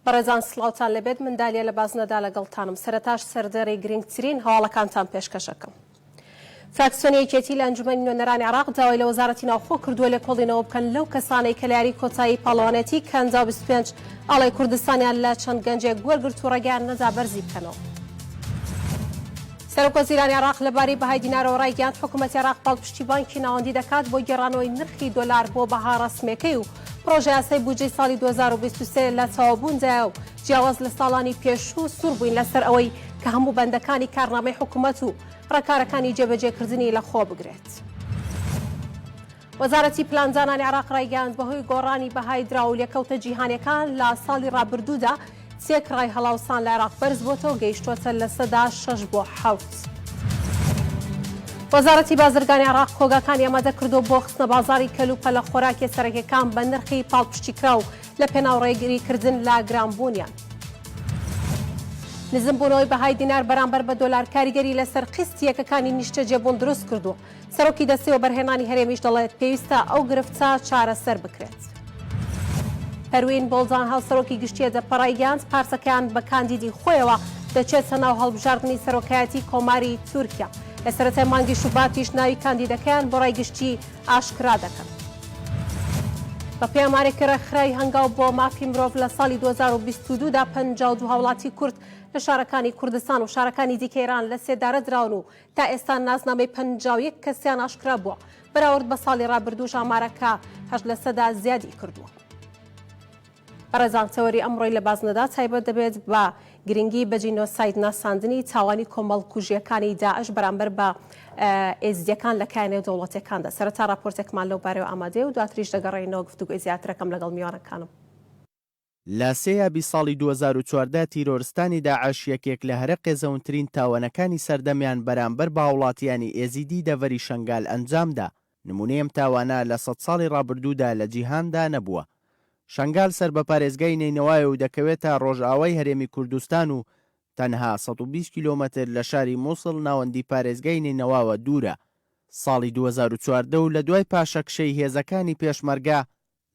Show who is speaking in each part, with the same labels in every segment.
Speaker 1: بەڕێزان سڵاوتان لەبێت منداڵیە لە بازنەدا لەگەڵتانم سەرەتاش سەردەرەی گرنگترین هەواڵەکانتان پێشکەشەکەم. فراکسیۆنی یەکێتی لە ئەنجومەنی نوێنەرانی عێراق داوای لە وەزارەتی ناوخۆ کردووە لێکۆڵینەوە بکەن لەو کەسانەی کە لە یاری کۆتایی پاڵەوانێتی کەنجا 25 ئاڵای کوردستانیان لە چەند گەنجێک وەرگرت و ڕێگەیان نەدا بەرزی بکەنەوە. سەرۆکوەزیرانی عێراق لەبارەی بەهای دینارەوە ڕایگەیاند حکوومەتی عێراق پاڵپشتی بانکی ناوەندی دەکات بۆ گەڕانەوەی نرخی دۆلار بۆ بەها ڕەسمیەکەی و پرۆژە یاسای بودجەی ساڵی 2023 لە چاوەبووندایە و جیاواز لە ساڵانی پێشوو سوور بووین لەسەر ئەوەی کە هەموو بەندەکانی کارنامەی حکوومەت و ڕێکارەکانی جێبەجێکردنی لە خۆ بگرێت. وەزارەتی پلاندانانی عێراق ڕایگەیاند بەهۆی گۆڕانی بەهای دراو و لێکەوتە جیهانیەکان لە ساڵی ڕابردوودا سێک ڕای هەڵاوسان لە عێراق بەرز بۆتەوە گەیشتووەتە لە سەدا 6 بۆ 7. وەزارەتی بازرگانی عێراق کۆگاکانی ئامادە کردو بۆ خستنە بازاری کەلوپە لە خۆراکی سەرەکیەکان بە نرخی پاڵپشتیکراو لە پێناو ڕێگریکردن لا گرانبوونیان. نزمبوونەوەی بەهای دینار بەرامبەر بە دۆلار کاریگەری لەسەر قستی یەکەکانی نیشتە جێبوون دروست کردووە. سەرۆکی دەستەوە بەرهێنانی هەرێمیش دەڵێت پێویستە ئەو گرفتە چارەسەر بکرێت. پەروین بۆڵجان هەڵسەرۆکی گشتیە دەپەڕایگەاند پارسەکەیان بە کاندیدی خۆیەوە دەچێتە ناو هەڵبژاردننی سەرۆکایەتی کۆماری تورکیا. لە سەرەتای مانگی شوباتیش ناوی کاندیدەکەیان بۆ ڕایگشتی ئاشکرا دەکەن. بە پێمانێکی ڕێکخراوی هەنگاو بۆ مافی مرۆڤ لە ساڵی 2022دا 52 هاوڵاتی کورد لە شارەکانی کوردستان و شارەکانی دیکە ئێران لە سێدارە دراون و تا ئێستا ناسنامەی 51 کەسیان ئاشکرا بووە بەراورد بە ساڵی ڕابردوو ئامارەکە 8% زیادی کردووە. بەڕێزان تەوەری ئەمڕۆی لە بازنەدا تایبەت دەبێت بە گرنگی بە جینۆساید ناساندنی تاوانی کۆمەڵکوژیەکانی داعش بەرامبەر بە ئێزیەکان لە کایانێ و دەوڵەتەکاندا. سەرەتا راپۆرتێکمان لەو بارەوە ئامادەیە و دواتریش دەگەڕێینەوە گفتوگۆی زیاترەکەم لەگەڵ میوانەکانم.
Speaker 2: لە سێیابی ساڵی 2014 تیرۆرستانی داعش یەکێک لە هەرە قێزەونترین تاوانەکانی سەردەمیان بەرامبەر بە وڵاتیانی ئێزیدی دەڤەری شنگال ئەنجامدا. نمونەیەم تاوانە لە 100 ساڵی ڕابردوودا لە جیهاندا نەبووە. شنگال سەر بە پارێزگای نینەوەیە و دەکەوێتە ڕۆژئاوای هەرێمی کوردستان و تەنها 120 کیلۆمەتر لە شاری مووسڵ ناوەندی پارێزگای نینەوەوە دوورە. ساڵی 2014 و لە دوای پاشەکشەی هێزەکانی پێشمەرگا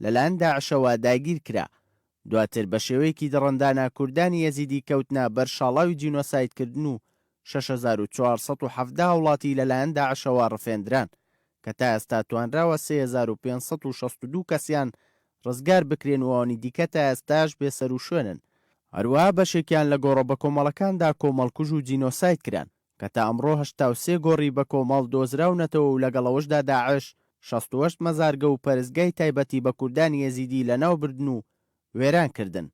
Speaker 2: لەلایەن داعشەوە داگیر کرا. دواتر بە شێوەیەکی دڕندانە کوردانی یەزیدی کەوتنە بەرشاڵاوی جینۆسایدکردن و 6470 وڵاتی لەلایەن داعشەوە ڕفێندران کە تا ئێستا توانراوە 3562 کەسیان ڕزگار بکرێن و ئەوانی دیکە تا ئێستاش بێسەر و شوێنن. هەروەها بەشێکیان لە گۆڕە بە کۆمەڵەکاندا کۆمەڵکوژ و جینۆساید کران کە تا ئەمڕۆ 83 گۆڕی بە کۆمەڵ دۆزراونەتەوە و لەگەڵەوەشدا داعش 68 مەزارگە و پەرستگای تایبەتی بە کوردانی یەزیدی لەناوبردن و وێران کردن.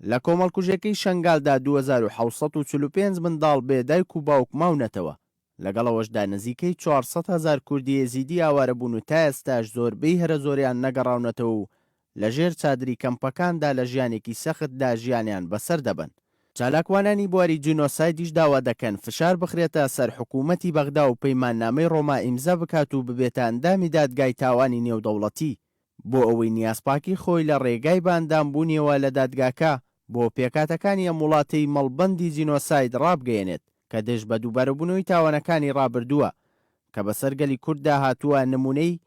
Speaker 2: لە کۆمەڵکوژەکەی شنگالدا 2745 منداڵ بێدایک و باوک ماونەتەوە. لەگەڵەوەشدا نزیکەی 400,000 کوردی یەزیدی ئاوارە بوون و تا ئێستاش زۆربەی هەرە زۆریان نەگەڕاونەتەوە و لەژێر چادری کەمپەکاندا لە ژیانێکی سەختدا ژیانیان بەسەر دەبن. چالاکوانانی بواری جینۆسایدیش داوا دەکەن فشار بخرێتە سەر حکوومەتی بەغدا و پەیماننامەی ڕۆما ئیمزا بکات و ببێتە ئەندامی دادگای تاوانی نێودەوڵەتی بۆ ئەوەی نیازپاکی خۆی لە ڕێگای باندامبوونیەوە لە دادگاکە بۆ پێکاتەکانی ئەم وڵاتەی مەڵبەندی جینۆساید ڕابگەیەنێت کە دژ بە دووبارەبوونەوەی تاوانەکانی ڕابردووە کە بەسەرگەلی کورددا هاتووە نمونەی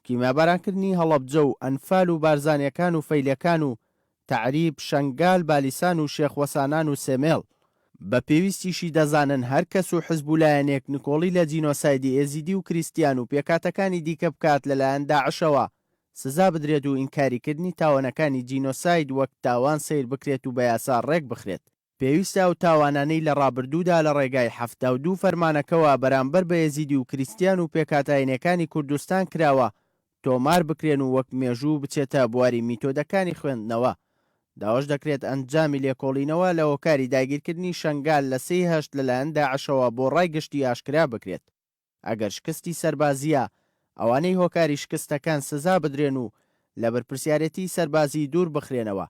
Speaker 2: کیمابارانکردنی هەڵەبجە و ئەنفال و بارزانیەکان و فەیلەکان و تعریب شنگال بالیسان و شێخوەسانان و سێمێڵ. بە پێویستیشی دەزانن هەر کەس و حزبولایەنێک نکۆڵی لە جینۆسایدی ئێزیدی و کریستیان و پێکاتەکانی دیکە بکات لەلایەن داعشەوە سزا بدرێت و ئینکاریکردنی تاوانەکانی جینۆساید وەک تاوان سیر بکرێت و بە یاسا ڕێک بخرێت. پێویستە و تاوانانەی لە ڕابردوودا لە ڕێگای 72 فەرمانەکەوە بەرامبەر بە ئێزیدی و کریستیان و پێکاتایەنەکانی کوردستان کراوە تۆمار بکرێن و وەک مێژوو بچێتە بواری میتۆدەکانی خوێندنەوە. داواش دەکرێت ئەنجامی لێکۆڵینەوە لە هۆکاری داگیرکردنی شنگال لە 3/8 لەلایەن داعشەوە بۆ ڕایگەشتی ئاشکرا بکرێت. ئەگەر شکستی سەربازیە ئەوانەی هۆکاری شکستەکان سزا بدرێن و لە بەرپرسیارەتی سەربازی دوور بخرێنەوە.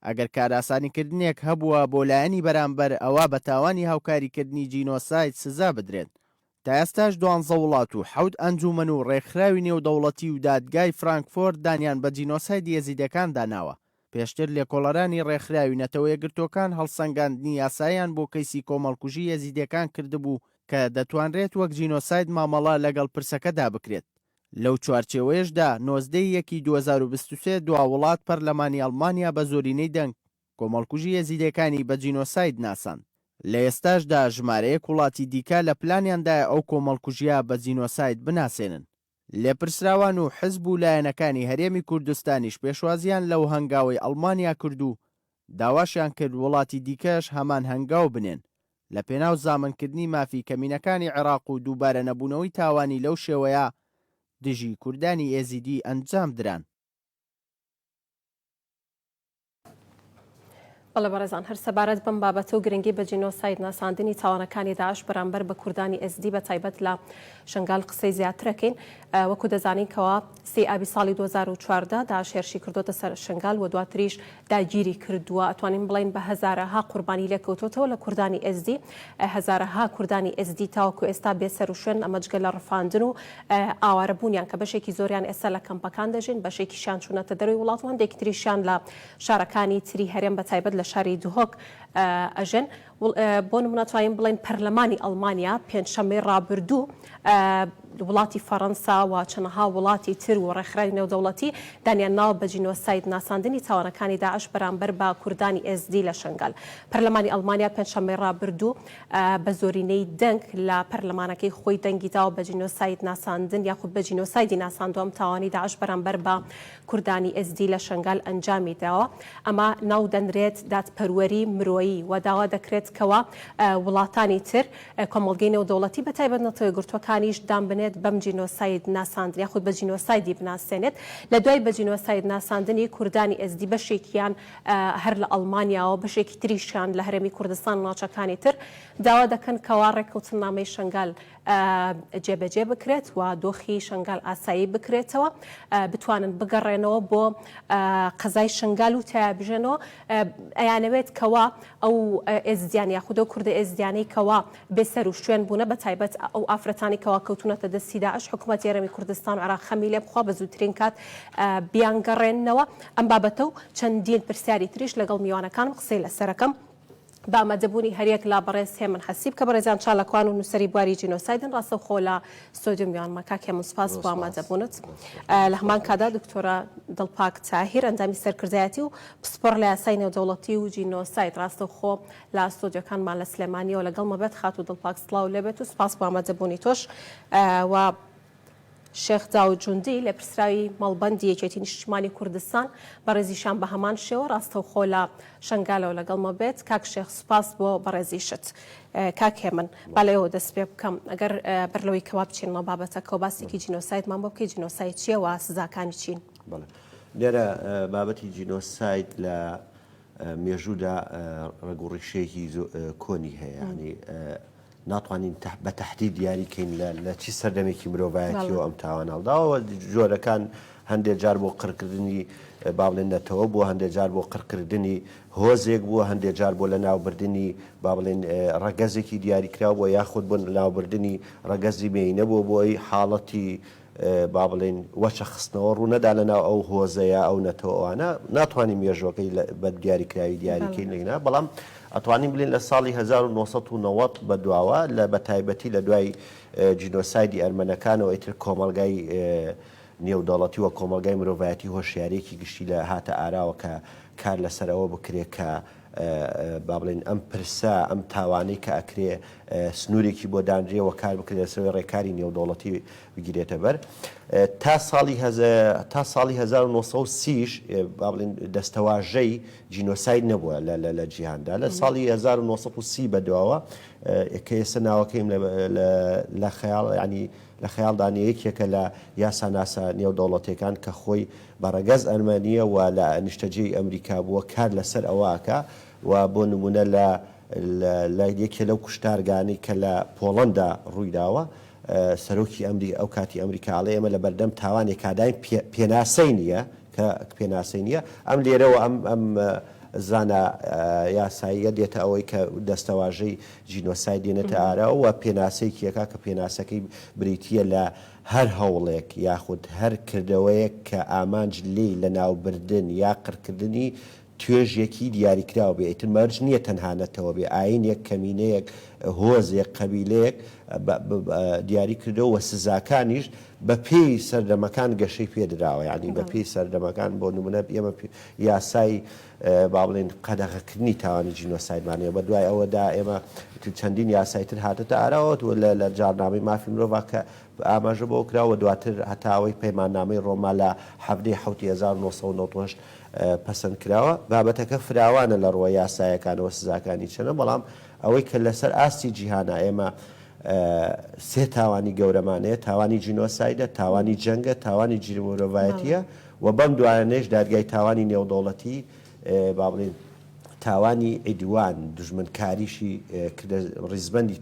Speaker 2: ئەگەر کاراسانیکردنێک هەبووە بۆ لایەنی بەرامبەر ئەوە بە تاوانی هاوکاریکردنی جینۆساید سزا بدرێن. تا ئێستاش 12 وڵات و 7 ئەنجومەن و ڕێکخراوی نێودەوڵەتی و دادگای فرانکفۆرت دانیان بە جینۆساید یەزیدەکان داناوە. پێشتر لێکۆڵەرانی ڕێکخراوی نەتەوە یەکگرتوەکان هەڵسەنگاندنی یاساییان بۆ کەیسی کۆمەڵکوژی یەزیدەکان کردبوو کە دەتوانرێت وەک جینۆساید مامەڵە لەگەڵ پرسەکەدا بکرێت. لەو چوارچێوەیەشدا 19 یەکی 2023 دوا وڵات پەرلەمانی ئەڵمانیا بە زۆرینەی دەنگ کۆمەڵکوژی یەزیدەکانی بە جینۆساید ناساند. لە ئێستاشدا ژمارەیەک وڵاتی دیکە لە پلانیاندایە ئەو کۆمەڵکوژیە بە جینۆساید بناسێنن. لێپرسراوان و حزب و لایەنەکانی هەرێمی کوردستانیش پێشوازیان لەو هەنگاوی ئەڵمانیا کرد و داواشیان کرد وڵاتی دیکەش هەمان هەنگاو بنێن لە پێناو زامنکردنی مافی کەمینەکانی عێراق و دووبارە نەبوونەوەی تاوانی لەو شێوەیە دژی کوردانی ئێزیدی ئەنجام دران.
Speaker 1: بەڵێ بەڕێزان هەر سەبارەت بەم بابەتە و گرنگی بە جینۆساید ناساندنی تاوانەکانی داعش بەرامبەر بە کوردانی ئێزدی بە تایبەت لە شنگال قسەی زیاترەکەین. وەکو دەزانینکەوە سی ئابی ساڵی 2014 داعش هێرشی کردوتە سەر شنگال و دواتریش داگیری کردووە. ئەتوانین بڵین بە هەزارەها قوربانی لێکەوتوتەوە لە کوردانی ئێزدی، هەزارەها کوردانی ئێزدی تاوەکو ئێستا بێسەر و شوێن ئەمەجگە لە ڕفاندن و ئاوارەبوونیان کە بەشێکی زۆریان ئێستا لە کەمپەکان دەژین، بەشێکیشیان چوونەتە دەروی وڵات و هەندێکی تریشیان لە شارەکانی تری هەرێم بە تایبەت لە شاری دوهۆک ئەژن. بۆ نمونەتوانین بڵین پەرلەمانی ئەڵمانیا پێنجشەمەی ڕابردوو وڵاتی فەڕەنسا و چەندەها وڵاتی تر و ڕێکخراوی نێودەوڵەتی دانیان ناوە بە جینۆساید ناساندنی تاوانەکانی داعش بەرامبەر بە کوردانی ئێزدی لە شنگال. پەرلەمانی ئەڵمانیا پێنجشەمەی ڕابردوو بە زۆرینەی دەنگ لە پەرلەمانەکەی خۆی دەنگی داوە بە جینۆساید ناساندن یاخود بە جینۆسایدی ناساندووەم تاوانی داعش بەرامبەر بە کوردانی ئێزدی لە شنگال ئەنجامی داوە. ئەمە ناو دەنرێت دادپەروەری مرۆیی و داوا دەکرێت کەوە وڵاتانی تر کۆمەڵگەی نێودەوڵەتی بە تایبەت نەتەوەی گرتوەکانیش دامبنێت بەم جینۆساید ناساندن یاخود بە جینۆسایدی بناسێنێت. لە دوای بە جینۆساید ناساندنی کوردانی ئێزدی بەشێکیان هەر لە ئەڵمانیاوە بەشێکی تریشیان لە هەرێمی کوردستان ناوچەکانی تر داوا دەکەن کەوا ڕێککەوتنامەی شنگال جێبەجێ بکرێت و دۆخی شنگال ئاسایی بکرێتەوە، بتوانن بگەڕێنەوە بۆ قەزای شنگال و تایابژێنەوە. ئەیانەوێت کەوا ئەو ئێزدیان یاخود ئەو کوردە ئێزدیانەی کەوا بێسەر و شوێن بوونە بە تایبەت ئەو ئافرەتانی کەوا کەوتونەتە دەستی داعش حکوومەتی هەرێمی کوردستان و عێراق خەمی لێ بخوا بە زووترین کات بیانگەڕێنەوە. ئەم بابەتە و چەندین پرسیاری تریش لەگەڵ میوانەکانم قسەی لەسەرەکەم با ئامادەبوونی هەریەک لا بەڕێز هێمن حەسیب کە بەڕێزان چالاکوان و نووسری بواری جینۆسایدن ڕاستە خۆ لە ستۆدیۆ میوانمە کاک هێمن سوپاس بۆ ئامادەبوونت. لە هەمان کادا دکتۆرە دڵپاک تاهیر ئەندامی سەرکردایەتی و پسپۆڕ لە یاسای نێودەوڵەتی و جینۆساید ڕاستە خۆ لە ستۆدیۆکانمان لە سلێمانیەوە لەگەڵ مەبێت خات و دڵپاک سڵاو لێبێت و سوپاس بۆ ئامادەبوونی تۆش. و شێخ داود جوندی لە پرسراوی مەڵبەندی یەکێتی نیشتیمانی کوردستان بەڕێزیشان بە هەمان شێوە ڕاستە خۆ لە شنگالەوە لەگەڵمە بێت. کاک شێخ سوپاس بۆ بەڕێزیشت. کاک هێمن با لەوە دەست پێ بکەم ئەگەر بەرلەوەی کەوا بچینەوە بابەتەکە و باسێکی جینۆسایدمان بۆ بکەی جینۆساید چییە و سزاکانی چین؟
Speaker 3: لێرە بابەتی جینۆساید لە مێژوودا ڕێگوڕیشەیەکی کۆنی هەیە، ینی ناتوانین بە تەحدید دیاریکەین لە چی سەردەمێکی مرۆڤایەتیەوە ئەم تاوانەڵداوە جۆرەکان هەندێک جار بۆ قڕکردنی با بڵێن نەتەوە بووە، هەندێک جار بۆ قڕکردنی هۆزێک بووە، هەندێک جار بۆ لە ناوبردننی با بڵێن ڕەگەزێکی دیاریکراوە یاخود بۆ لەناوبردننی ڕەگەزی مێینە بووە بۆی حاڵەتی با بڵێن وەچە خستنەوە ڕوونەدا لەناو ئەو هۆزەیە ئەو نەتەوەوانە ناتوانین مێژوەکەی بە دیاریکراوی دیاریکەین لەگەنا. بەڵام ئەتوانین بڵێن لە ساڵی 1990 بە دواوە لە بەتایبەتی لە دوای جینۆسایدی ئەرمەنەکانەوە ئیتر کۆمەلگای نێودەوڵەتی وە کۆمەلگای مرۆڤایەتی هۆشیارێکی گشتی لە هاتە ئاراوە کە کار لەسەرەوە بکرێت کە با بڵێن ئەم پرسە ئەم تاوانەی کە ئەکرێ سنوورێکی بۆ دانرێەوە کار بکرێت لەسەر ڕێکاری نێودەوڵەتی بگیرێتە بەر. تا ساڵی 1930ش با بڵێن دەستەواژەی جینۆساید نەبووە لە جیهاندا. لە ساڵی 1930 بەدواوە کە ئێستا ناوەکەیم لە خەیاڵ ینی لە خەیاڵدانەیەکێکە لە یاساناسا نێودەوڵەتەکان کە خۆی بەڕەگەز ئەرمەنیە و لە نیشتەجێی ئەمریکا بووە کار لەسەر ئەوواکە و بۆ نمونە لە یەکێ لەو کوشتارگانی کە لە پۆڵەندا ڕوویداوە سەرۆکی ئەو کاتی ئەمریکاڵێ ئێمە لە بەردەم تاوانی کاداین پێناسەی نییە کە پێناسەی نییە ئەم لێرەوە ئەم زانە یاساییە دێتە ئەوەی کە دەستەواژەی جینۆساید دێنێتە ئاراوە و پێناسەیەکە کە پێناسەکەی بریتیە لە هەر هەوڵێک یاخود هەر کردەوەیەک کە ئامانج لێی لە ناوبردن یا قڕکردنی توێژێکی دیاریکراوە بێ ئیتر مەرج نییە تەنها نەتەوە بێ ئاینێک کەمینەیەک هۆزێک قەبیلەیەک دیاری کردەوە و سزاکانیش بە پێی سەردەمەکان گەشەی پێدراوە یعنی بە پێی سەردەمەکان بۆ نمونە ئێمە یاسای با بڵێن قەدەغەکردنی تاوانی جینۆسایدمانەیە بە دوای ئەوەدا ئێمە چەندین یاسایتر هاتەتە ئاراوە لە جارنامەی مافی مرۆڤ کە ئاماژە بۆ کراوە دواتر هەتاوەی پەیماننامەی ڕۆما لە هەفتەی 1998 پەسەند کراوە بابەتەکە فراوانە لە ڕۆی یاسایەکانەوە سزاکانی چەنە بەڵام ئەوەی کە لەسەر ئاستی جیهانە ئێمە سێ تاوانی گەورەمانەیە تاوانی جینۆسایدە تاوانی جەنگە تاوانی جیرمۆرۆڤایەتیە و بەم دوایانێش دادگای تاوانی نێودەوڵەتی با بڵێن تاوانی عیدوان دژمنکاریشی ڕیزبەندی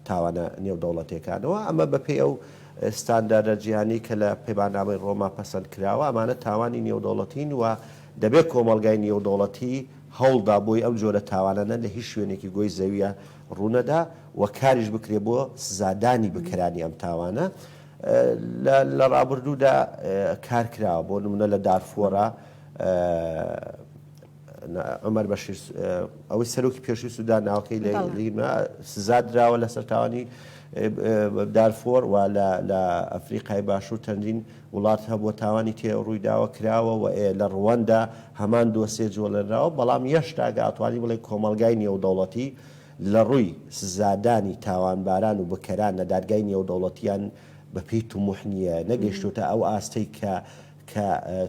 Speaker 3: تاوانە نێودەوڵەتەکانەوە ئەمە بەپێی ئەو ستانداردە جیهانی کە لە پەیماننامەی ڕۆما پەسەند کراوە ئەمانە تاوانی نێودەوڵەتین و دەبێت کۆمەلگای نێودەوڵەتی هەوڵدا بۆی ئەم جۆرە تاوانانە لە هیچ شوێنێکی گۆی زەویە ڕوونەدا و کاریش بکرێ بۆ سزادانی بکرانی ئەم تاوانە لە ڕابردوودا کار کراوە بۆ نمونە لە دارفۆرە عمەر بەشیر ئەوەی سەرۆکی پێشووی سوودان ناوەکەی لە سزا درراوە لەسەر تاوانی دارفۆر و لە ئەفریقای باشوور چەندین وڵات هەبووە تاوانی تێ ڕوویداوە کراوە و لە ڕوەندا هەمان دۆسێ جۆلەراوە بەڵام هێشتا ئەتوانی بڵێ کۆمەلگای نێودەوڵەتی لە ڕووی سزادانی تاوانباران و بکەران لە دادگای نێودەوڵەتیان بەپێی توموح نییە نەگەیشتوتە ئەو ئاستەی کە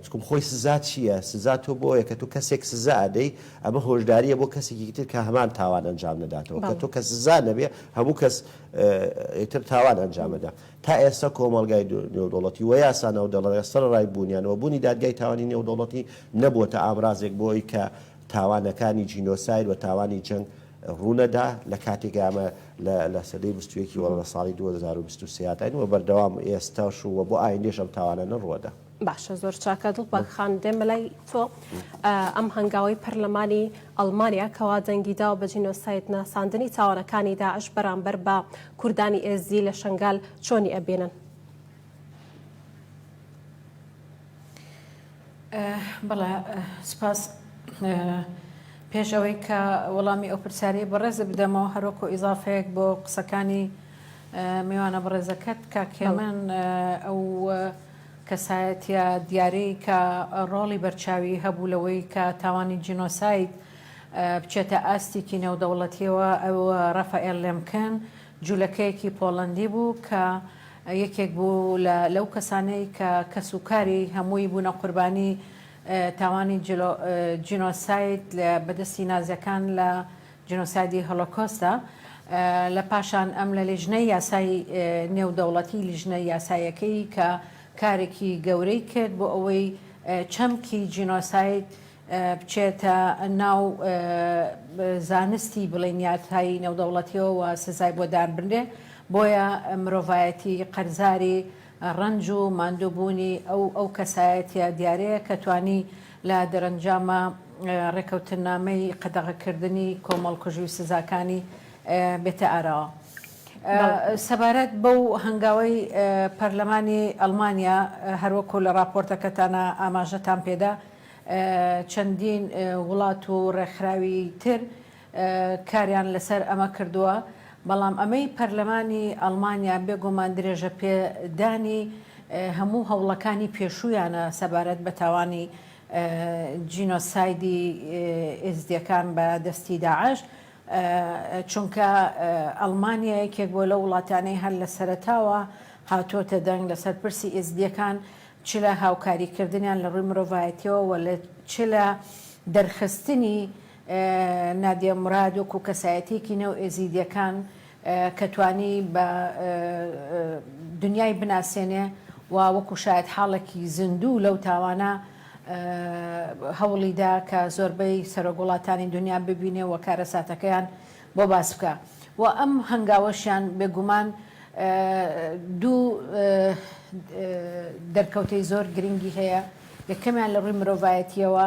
Speaker 3: چکم خۆی سزا چییە؟ سزا تۆ بۆیە کە تۆ کەسێک سزا ئەدەی ئەمە هۆشداریە بۆ کەسێکی تر کە هەمان تاوان ئەنجام نەداتەوە کە تۆ کە سزا نەبێ هەموو کەس تر تاوان ئەنجامەدا تا ئێستا کۆمەلگای نێودەوڵەتی و یاسا نێودەوڵەتی سەر ڕای بوونیانەوە بوونی دادگای تاوانی نێودەوڵەتی نەبووە ئامرازێک بۆی کە تاوانەکانی جینۆساید و تاوانی جەنگ ڕوونەدا لە کاتێکە ئەمە لە سەدەی 21 وە لە ساڵی 2023 و بەردەوام ئێستاش و بۆ ئایندێش ئەم تاوانە نەڕوەدا.
Speaker 1: باشە زۆر چاکە دڵ بەخان دێمە لای تۆ ئەم هەنگاوی پەرلەمانی ئەڵمانیا کەوا دەنگیدا و بە جینۆساید ناساندنی تاوانەکانی داعش بەرامبەر بە کوردانی ئێزدی لە شنگال چۆنی ئەبێنن؟
Speaker 4: بەڵێ سپاس پێش ئەوەی کە وەڵامی ئەو پرسیاری بەڕێز بدەمەوە هەروەکو ئیزافەیەک بۆ قسەکانی میوانە بەڕێزەکەت کاکێمن ئەو کەسایەتە دیارەی کە ڕۆڵی بەرچاوی هەبوو لەوەی کە تاوانی جینۆساید بچێتە ئاستێکی نێودەوڵەتیەوە ئەو ڕەفائێل لێمکن جوولەکەیەکی پۆڵەندی بوو کە یەکێک بوو لەو کەسانەی کە کەسوکاری هەمووی بوونە قوربانی تاوانی جینۆساید لە بەدەستی نازیەکان لە جینۆسایدی هۆلۆکۆستە لە پاشان ئەم لە لیژنەی یاسای نێودەوڵەتی لیژنەی یاسایەکەی کە کارێکی گەورەی کرد بۆ ئەوەی چەمکی جینۆساید بچێتە ناو زانستی بڵێن یاسایی نێودەوڵەتیەوە و سزای بۆ داربرنێ بۆیە مرۆڤایەتی قەرزاری ڕنج و ماندووبوونی ئەو کەسایەتە دیارەیە کە توانی لە دەرەنجامە ڕێکەوتنامەی قەدەغەکردنی کۆمەڵکوژی و سزاکانی بێتە ئاراوە. سەبارەت بەو هەنگاوەی پەرلەمانی ئەڵمانیا هەروەکو لە راپۆرتەکەتانە ئاماژەتان پێدا چەندین وڵات و ڕێکخراوی تر کاریان لەسەر ئەمە کردووە بەڵام ئەمەی پەرلەمانی ئەڵمانیا بێگومان درێژە پێدانی هەموو هەوڵەکانی پێشویانە سەبارەت بە تاوانی جینۆسایدی ئێزدیەکان بە دەستی داعش چونکە ئەڵمانیا یەکێک بۆ لە وڵاتانەی هەر لە سەرەتاوە هاتۆتە دەنگ لەسەر پرسی ئێزدیەکان چ لە هاوکاریکردنیان لە ڕووی مرۆڤایەتیەوە و لە چ لە دەرخستنی نادیە مراد و کەسایەتێکی نێو ئێزیدیەکان کە توانی بە دنیای بناسێنێ و وەکو شاید حاڵێکی زیندوو لەو تاوانە هەوڵیدا کە زۆربەی سەرۆگوڵاتانی دنیا ببینێ و کارەساتەکەیان بۆ باس بکە و ئەم هەنگاوەشیان بێگومان دوو دەرکەوتەی زۆر گرنگی هەیە یەکەمیان لە ڕووی مرۆڤایەتیەوە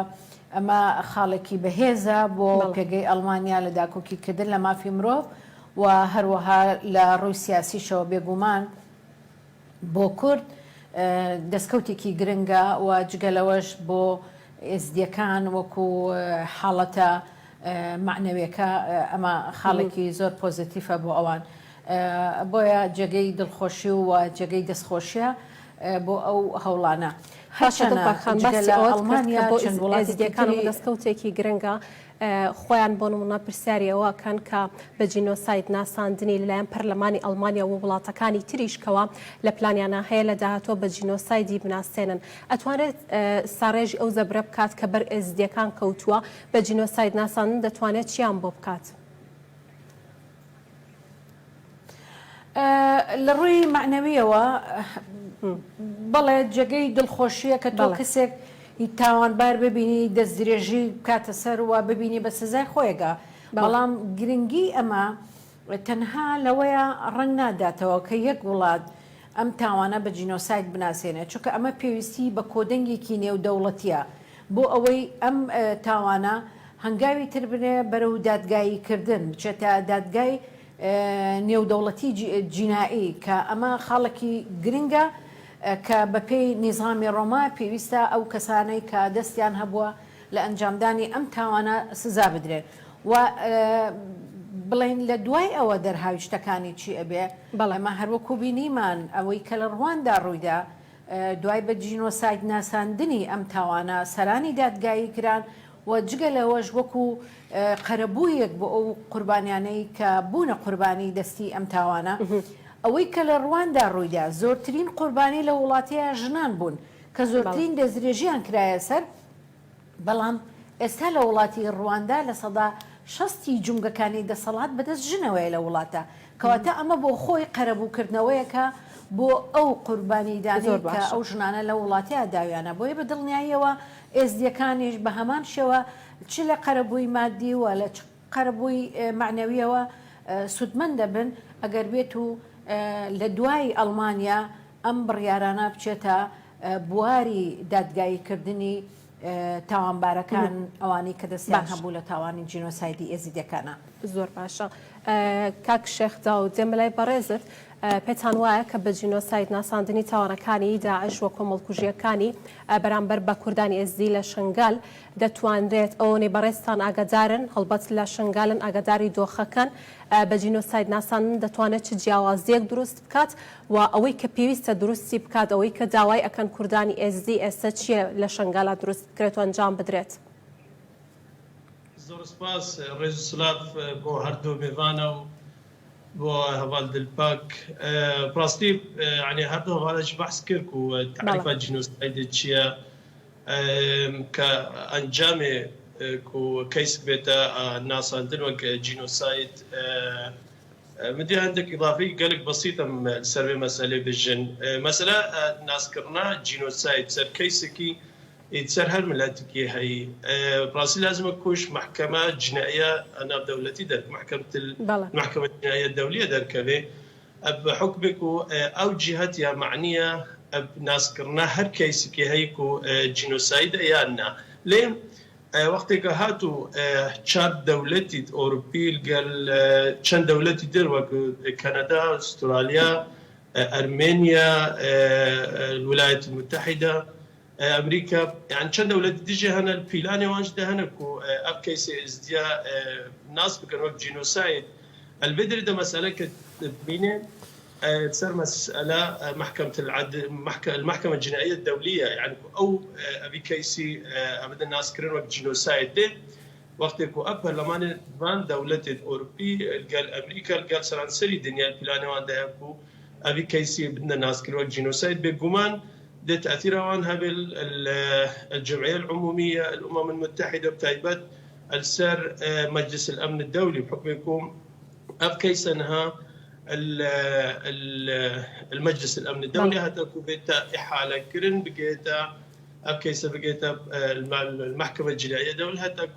Speaker 4: ئەمە خاڵێکی بەهێزە بۆ پێگەی ئەڵمانیا لە داکۆکیکردن لە مافی مرۆڤ و هەروەها لە ڕووی سیاسیشەوە بێگومان بۆ کورد دەستکەوتێکی گرنگە و جگەلەوەش بۆ ئێزدیەکان وەکو حاڵەتە معنەویەکە ئەمە خاڵێکی زۆر پۆزیتیفە بۆ ئەوان بۆیە جێگەی دڵخۆشی و جێگەی دەستخۆشیە بۆ ئەو هەوڵانە
Speaker 1: ئەڵمانیا وڵاتیەکان دەستکەوتێکی گرنگە خۆیان بۆ نمونە پرسیاریەوەکەن کە بە جینۆساید ناساندنی لەلایەن پەرلەمانی ئەڵمانیا و وڵاتەکانی تریشکەوە لە پلانیانە هەیە لە داهاتۆ بە جینۆسایدی بناسێنن ئەتوانێت ساڕێژی ئەو زەبرە بکات کە بەر ئێزدیەکان کەوتووە بە جینۆساید ناساندن دەتوانێت چیان بۆ بکات
Speaker 4: لە ڕووی معنەویەوە بەڵێ جێگەی دڵخۆشیە کە تۆ کەسێک تاوانبار ببینی دەستدرێژی بکاتە سەر و ببینی بە سزای خۆیگە بەڵام گرنگی ئەمە تەنها لەوەیە ڕنگ ناداتەوە کە یەک وڵات ئەم تاوانە بە جینۆساید بناسێنێت چونکە ئەمە پێویستی بە کۆدەنگێکی نێودەوڵەتیە بۆ ئەوەی ئەم تاوانە هەنگاوی تر بنێ بەرەو دادگاییکردن بچێتە دادگای نێودەوڵەتی جینایی کە ئەمە خاڵێکی گرنگە کە بەپێی نیزامی ڕۆما پێویستە ئەو کەسانەی کە دەستیان هەبووە لە ئەنجامدانی ئەم تاوانە سزا بدرێت و بڵین لە دوای ئەوە دەرهاوی شتەکانی چی ئەبێ بەڵێمە هەروەکو بینیمان ئەوەی کە لە ڕواندا ڕوویدا دوای بە جینۆساید ناساندنی ئەم تاوانە سەرانی دادگایی کران و جگە لەوەش وەکو قەرەبوویەک بۆ ئەو قوربانیانەی کە بوونە قوربانی دەستی ئەم تاوانە ئەوەی کە لە ڕواندا ڕوویدا زۆرترین قوربانی لە وڵاتەیە ژنان بوون کە زۆرترین دەستدرێژیان کرایە سەر بەڵام ئێستا لە وڵاتی ڕواندا لە سەدا 60 جونگەکانی دەسەڵات بەدەست ژنەوەی لە وڵاتە کەواتە ئەمە بۆ خۆی قەرەبووکردنەوەیەکە بۆ ئەو قوربانیدانی کە ئەو ژنانە لە وڵاتەیە داویانە بۆیە بە دڵنیاییەوە ئێزدیەکانیش بە هەمان شێوە چ لە قەرەبووی مادی و لە قەرەبووی معنەویەوە سودمەند دەبن ئەگەر بێت و لە دوای ئەڵمانیا ئەم بڕیارانە بچێتە بواری دادگاییکردنی تاوانبارەکان ئەوانی کە دەستیان هەبوو لە تاوانی جینۆسایدی ئێزیدەکانە
Speaker 1: زۆر باشە کاک شێخدا و دێمەلای بەڕێزت پێتان وایە کە بە جینۆساید ناساندنی تاوانەکانی داعش و کۆمەڵکوژیەکانی بەرامبەر بە کوردانی ئێزدی لە شنگال دەتوانرێت ئەوەی بەڕێستان ئاگادارن هەڵبەت لە شنگالن ئاگاداری دۆخەکەن بە جینۆساید ناساندن دەتوانێت چ جیاوازیەک دروست بکات و ئەوەی کە پێویستە دروستی بکات ئەوەی کە داوای ئەکەن کوردانی ئێزدی ئێستا چییە لە شنگالە دروست بکرێت و ئەنجام بدرێت
Speaker 5: زۆر سپاس ڕێز و سلااف بۆ هەردوو میێوانە و بۆ هەواڵ دلپاک ڕاستی ینی هەردوو هەواڵەش بەحس کرد و تعریفە جینۆسایدی چییە کە ئەنجامێ و کەیس بێتە ناساندن وەک جینۆساید مدی هەندێک ئیضافی گەلێک بەسیتم سەروێ مەسەلێ بژن مەسەلە ناسکردنا جینۆساید سەر کەیسێکی سەر هەر ملاتێکی هەیە ڕاستی لازمە کوش محکەمە جنایە ناودەوڵەتی دەر محکەمە جنایە دەولیە دەرکەوێ بە حکمێک و ئەو جیهەت یا معنیە ناسکردنا هەر کەیسێکی هەیە و جینۆساید یان نا لێ وەختێکە هاتو چار دەوڵەتی ئۆروپی لەگەڵ چەند دەوڵەتی در وەک کەنەدا ئوسترالیا ئەرمێنیا الولايات المتحدة أمريكا يعني چند دولت دیجی هنر پیلانی وانج ده هنر کو اب کیس ازدیا ناس بکن وقت جینوساید البدر ده مسألة كبينة تصير مسألة المحكمة الجنائية الدولية يعني أو أبي كيسي أبدا الناس كرين وقت جينوسايد ده وقت يكو أب برلمان بان دولة أوروبي قال أمريكا قال سرانسري دنيا البلاني وان ده يكو أبي كيسي بدنا الناس كرين وقت جينوسايد بجمان ده تأثير عنها بالجمعية العمومية الأمم المتحدة بتايبات السر مجلس الأمن الدولي بحكم يكون أب كيسنها المجلس الأمن الدولي هذا بيتا إحالة كرن بقيتا أب كيسة بقيتا المحكمة الجنائية دولة هذا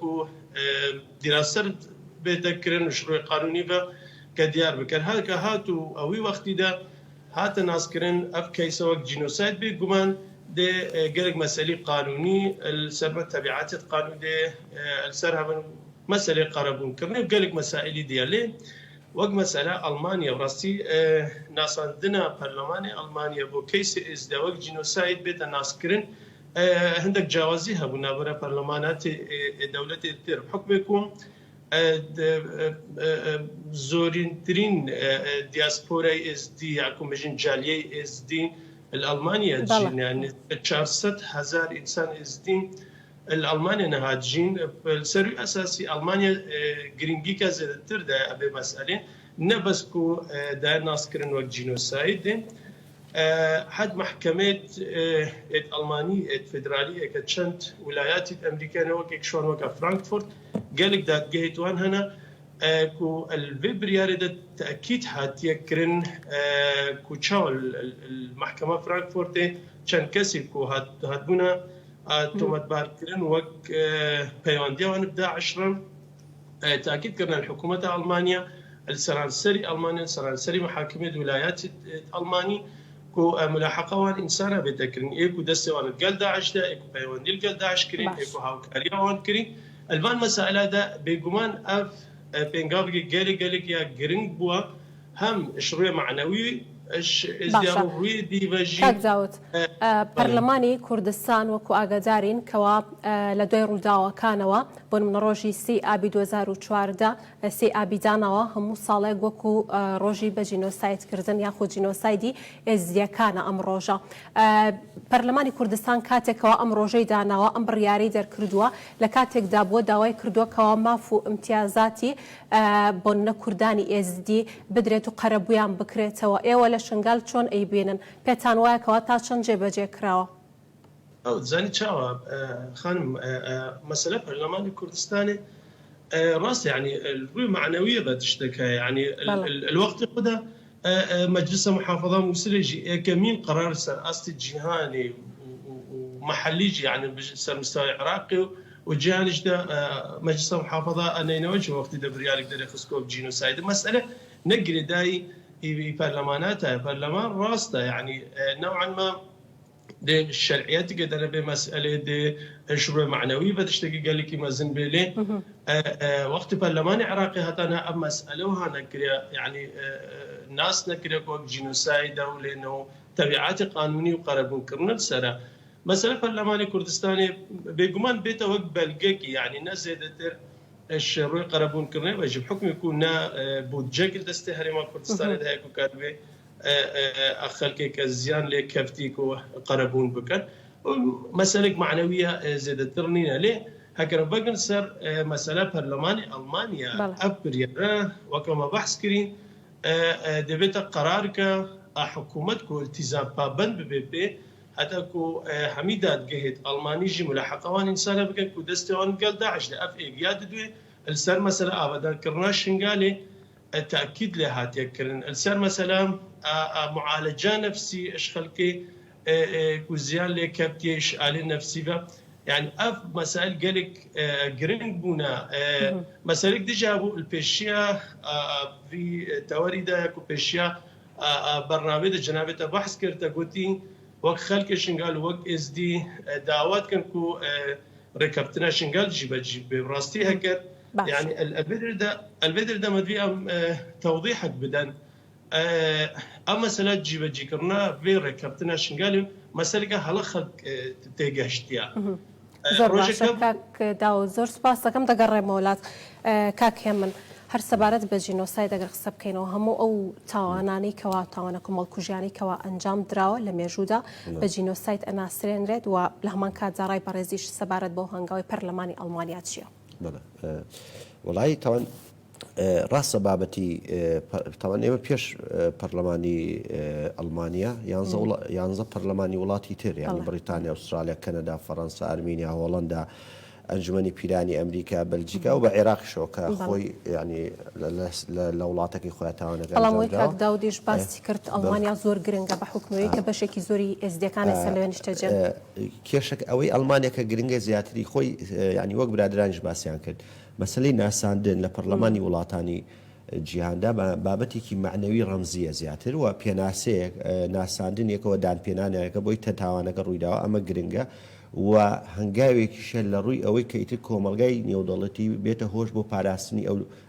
Speaker 5: دراسة بيتا كرن مشروع قانوني كديار بكر هذا هاتو أوي وقت ده هات ناس كرن أب كيسة وقت جينوسايد بيجمان ده جرق مسألة قانوني السر تبعات القانون ده السرها من مسألة قربون كرني بجرق مسائل ديالي وقت مسألة ألمانيا وراسي ناس عندنا برلمان ألمانيا بو كيس إزدواج جينوسايد بيت ناس كرن هندك جوازي هبونا برا برلمانات دولة التر بحكمكم زورين ترين دياسبورا اس دي يعكم بجين جالية اس دي الألمانيا تجين يعني 400,000 إنسان اس دي الألمانيا نهاجين السري أساسي ألمانيا جرينجي كذا تردا أبي مسألة نبسكو دا ناس كرن وقت جينوسايد حد محكمة الألمانية الفيدرالية كتشنت ولايات الأمريكية وكيك شون وكا فرانكفورت قالك دا جهتوان هنا كو الفبريار دا تأكيد حد يكرن كو تشاو المحكمة فرانكفورت كان كسي كو هادبونا تومت باركرن وك بيوانديا ونبدا 10 تأكيد كرنا الحكومة ألمانيا السرانسري ألمانيا السرانسري محاكمة ولايات ألماني كو ملاحقة وان إنسانا بتكرين إيكو دستي وان القل داعش دا إيكو بيواندي القل داعش كرين إيكو هاوكاريا وان كرين البان مسألة دا بيقومان أف بينقابقي قالك يا جرينج بوا هم شروع معنوي
Speaker 1: کاک داوت پەرلەمانی کوردستان وەکو ئاگادارین کەوا لە دوای ڕووداوەکانەوە بۆ نمونە ڕۆژی 3 ئابی 2014 3 ئابی دانەوە هەموو ساڵێک وەکو ڕۆژی بە جینۆسایدکردن یاخود جینۆسایدی ئێزدیەکانە ئەم ڕۆژە. پەرلەمانی کوردستان کاتێکەوە ئەم ڕۆژەی داناوە ئەم بڕیارەی دەرکردووە لە کاتێکدا بۆ داوای کردووەکەوە ماف و ئیمتیازاتی بۆ نەکوردانی ئێزدی بدرێت و قەرەبوویان بکرێتەوە. ئێوە لە شنگال چۆن ئەیبینن؟ پێتان وایەکەوە تا چەند جێبەجێ کراوە؟
Speaker 5: زاني چاوە خانم مەسەلە پەرلەمانی کوردستانی ڕاست يعني الروي معنوية بتشتكى يعني الوقت خده مجلس محافظة موسلجي كمين قرار سر أصل جهاني ومحلي يعني سر مستوى عراقي وجهاني جدا مجلس محافظة أنا ينوجه وقت دبريال يقدر يخسكوا بجينوسايد مسألة نقري داي برلماناتها برلمان راسته يعني نوعا ما دي الشرعيات قدر بمسألة دي شروع معنوي بتشتكي قال لك ما زين بيلي وقت برلمان عراقي هتانا أما مسألة وهنا يعني ناس نكري وقت جينوسايد أو لأنه تبعات قانوني وقربون كرنا سرا مسألة برلمان كردستاني بيجمان بيته وقت بلقيكي يعني ناس زيادة الشروع قربون كرنا بيجي بحكم يكون بودجاك دستهري ما كردستان ده يكون كاربي أخلك كزيان لكفتيك وقربون بكر مسألة معنوية زيادة ترنينا ليه هكذا بقى صار مسألة برلماني ألمانيا أبرياء وكما بحث كرين دبيت قرارك حكومتك التزام بابن ببيبي حتى كو حميدات جهد ألماني جي ملاحقة وان إنسان بقى كو دستوان قال داعش لأف إيجاد دوي السر مسألة أبدا كرناش شنقالي التأكيد لهات يكرن السر مثلا معالجة نفسي اشخلكي كوزيان لكبتي اشعال نفسي يعني اف مسائل قالك جرينج بونا مسائل دي جابوا البيشيا في تواريدا كوبيشيا برنامج جنابه بحث كرتا قلتي وقت خلك شنقال وقت اس دي دعوات كان كو ركبتنا شنقال جيب براستي هكر يعني البدر ده مدفي توضيحك بدن مسألة جيبة جيكرنا في ركبتنا شنقالي مسألة هلخك تيجاشتيا
Speaker 1: زۆر باشە کاک داوت زۆر سوپاس دەکەم دەگەڕێمە وڵات کاک هێمن هەر سەبارەت بە جینۆساید ئەگەر قسە بکەینەوە هەموو ئەو تاوانانی کەوا تاوانە کۆمەڵکوژیانی کەوا ئەنجام دراوە لە مێژوودا بە جینۆساید ئەناسرێنرێت و لە هەمان کاتجاڕای بەڕێزیش سەبارەت بۆ هەنگاوی پەرلەمانی ئەڵمانیا چییە؟
Speaker 3: والله طبعا راس بابتي طبعا ايما بيش برلماني المانيا يانزا برلماني ولاتي تر يعني بريطانيا استراليا كندا فرنسا ارمينيا هولندا انجمني بيراني امريكا بلجيكا وبعراق شوكا خوي يعني لولاتك خواتانا
Speaker 1: والله موي كاك داوديش باسی کرد المانيا زور گرنگە بە حکومەوەی کە بەشێکی زۆری ئێزدیەکانی سەلوێنشتەجێن
Speaker 3: کێشک ئەوەی ئەڵمانیا کە گرنگە زیاتری خۆی يعني وەک برادرانیش باسییان کرد مەسلەی ناساندن لە پەرلەمانی وڵاتانی جیهاندا بابەتێکی معنەوی ڕەمزیە زیاتر و پێناسەیەک ناساندن یەکەوە دانپێنانەکە بۆی تەتاوانەکە ڕوویداوە ئەمە گرنگە و هەنگاوێکیشە لە ڕووی ئەوەی کە ئیتر کۆمەلگای نێودەوڵەتی بێتە هۆش بۆ پاراستنی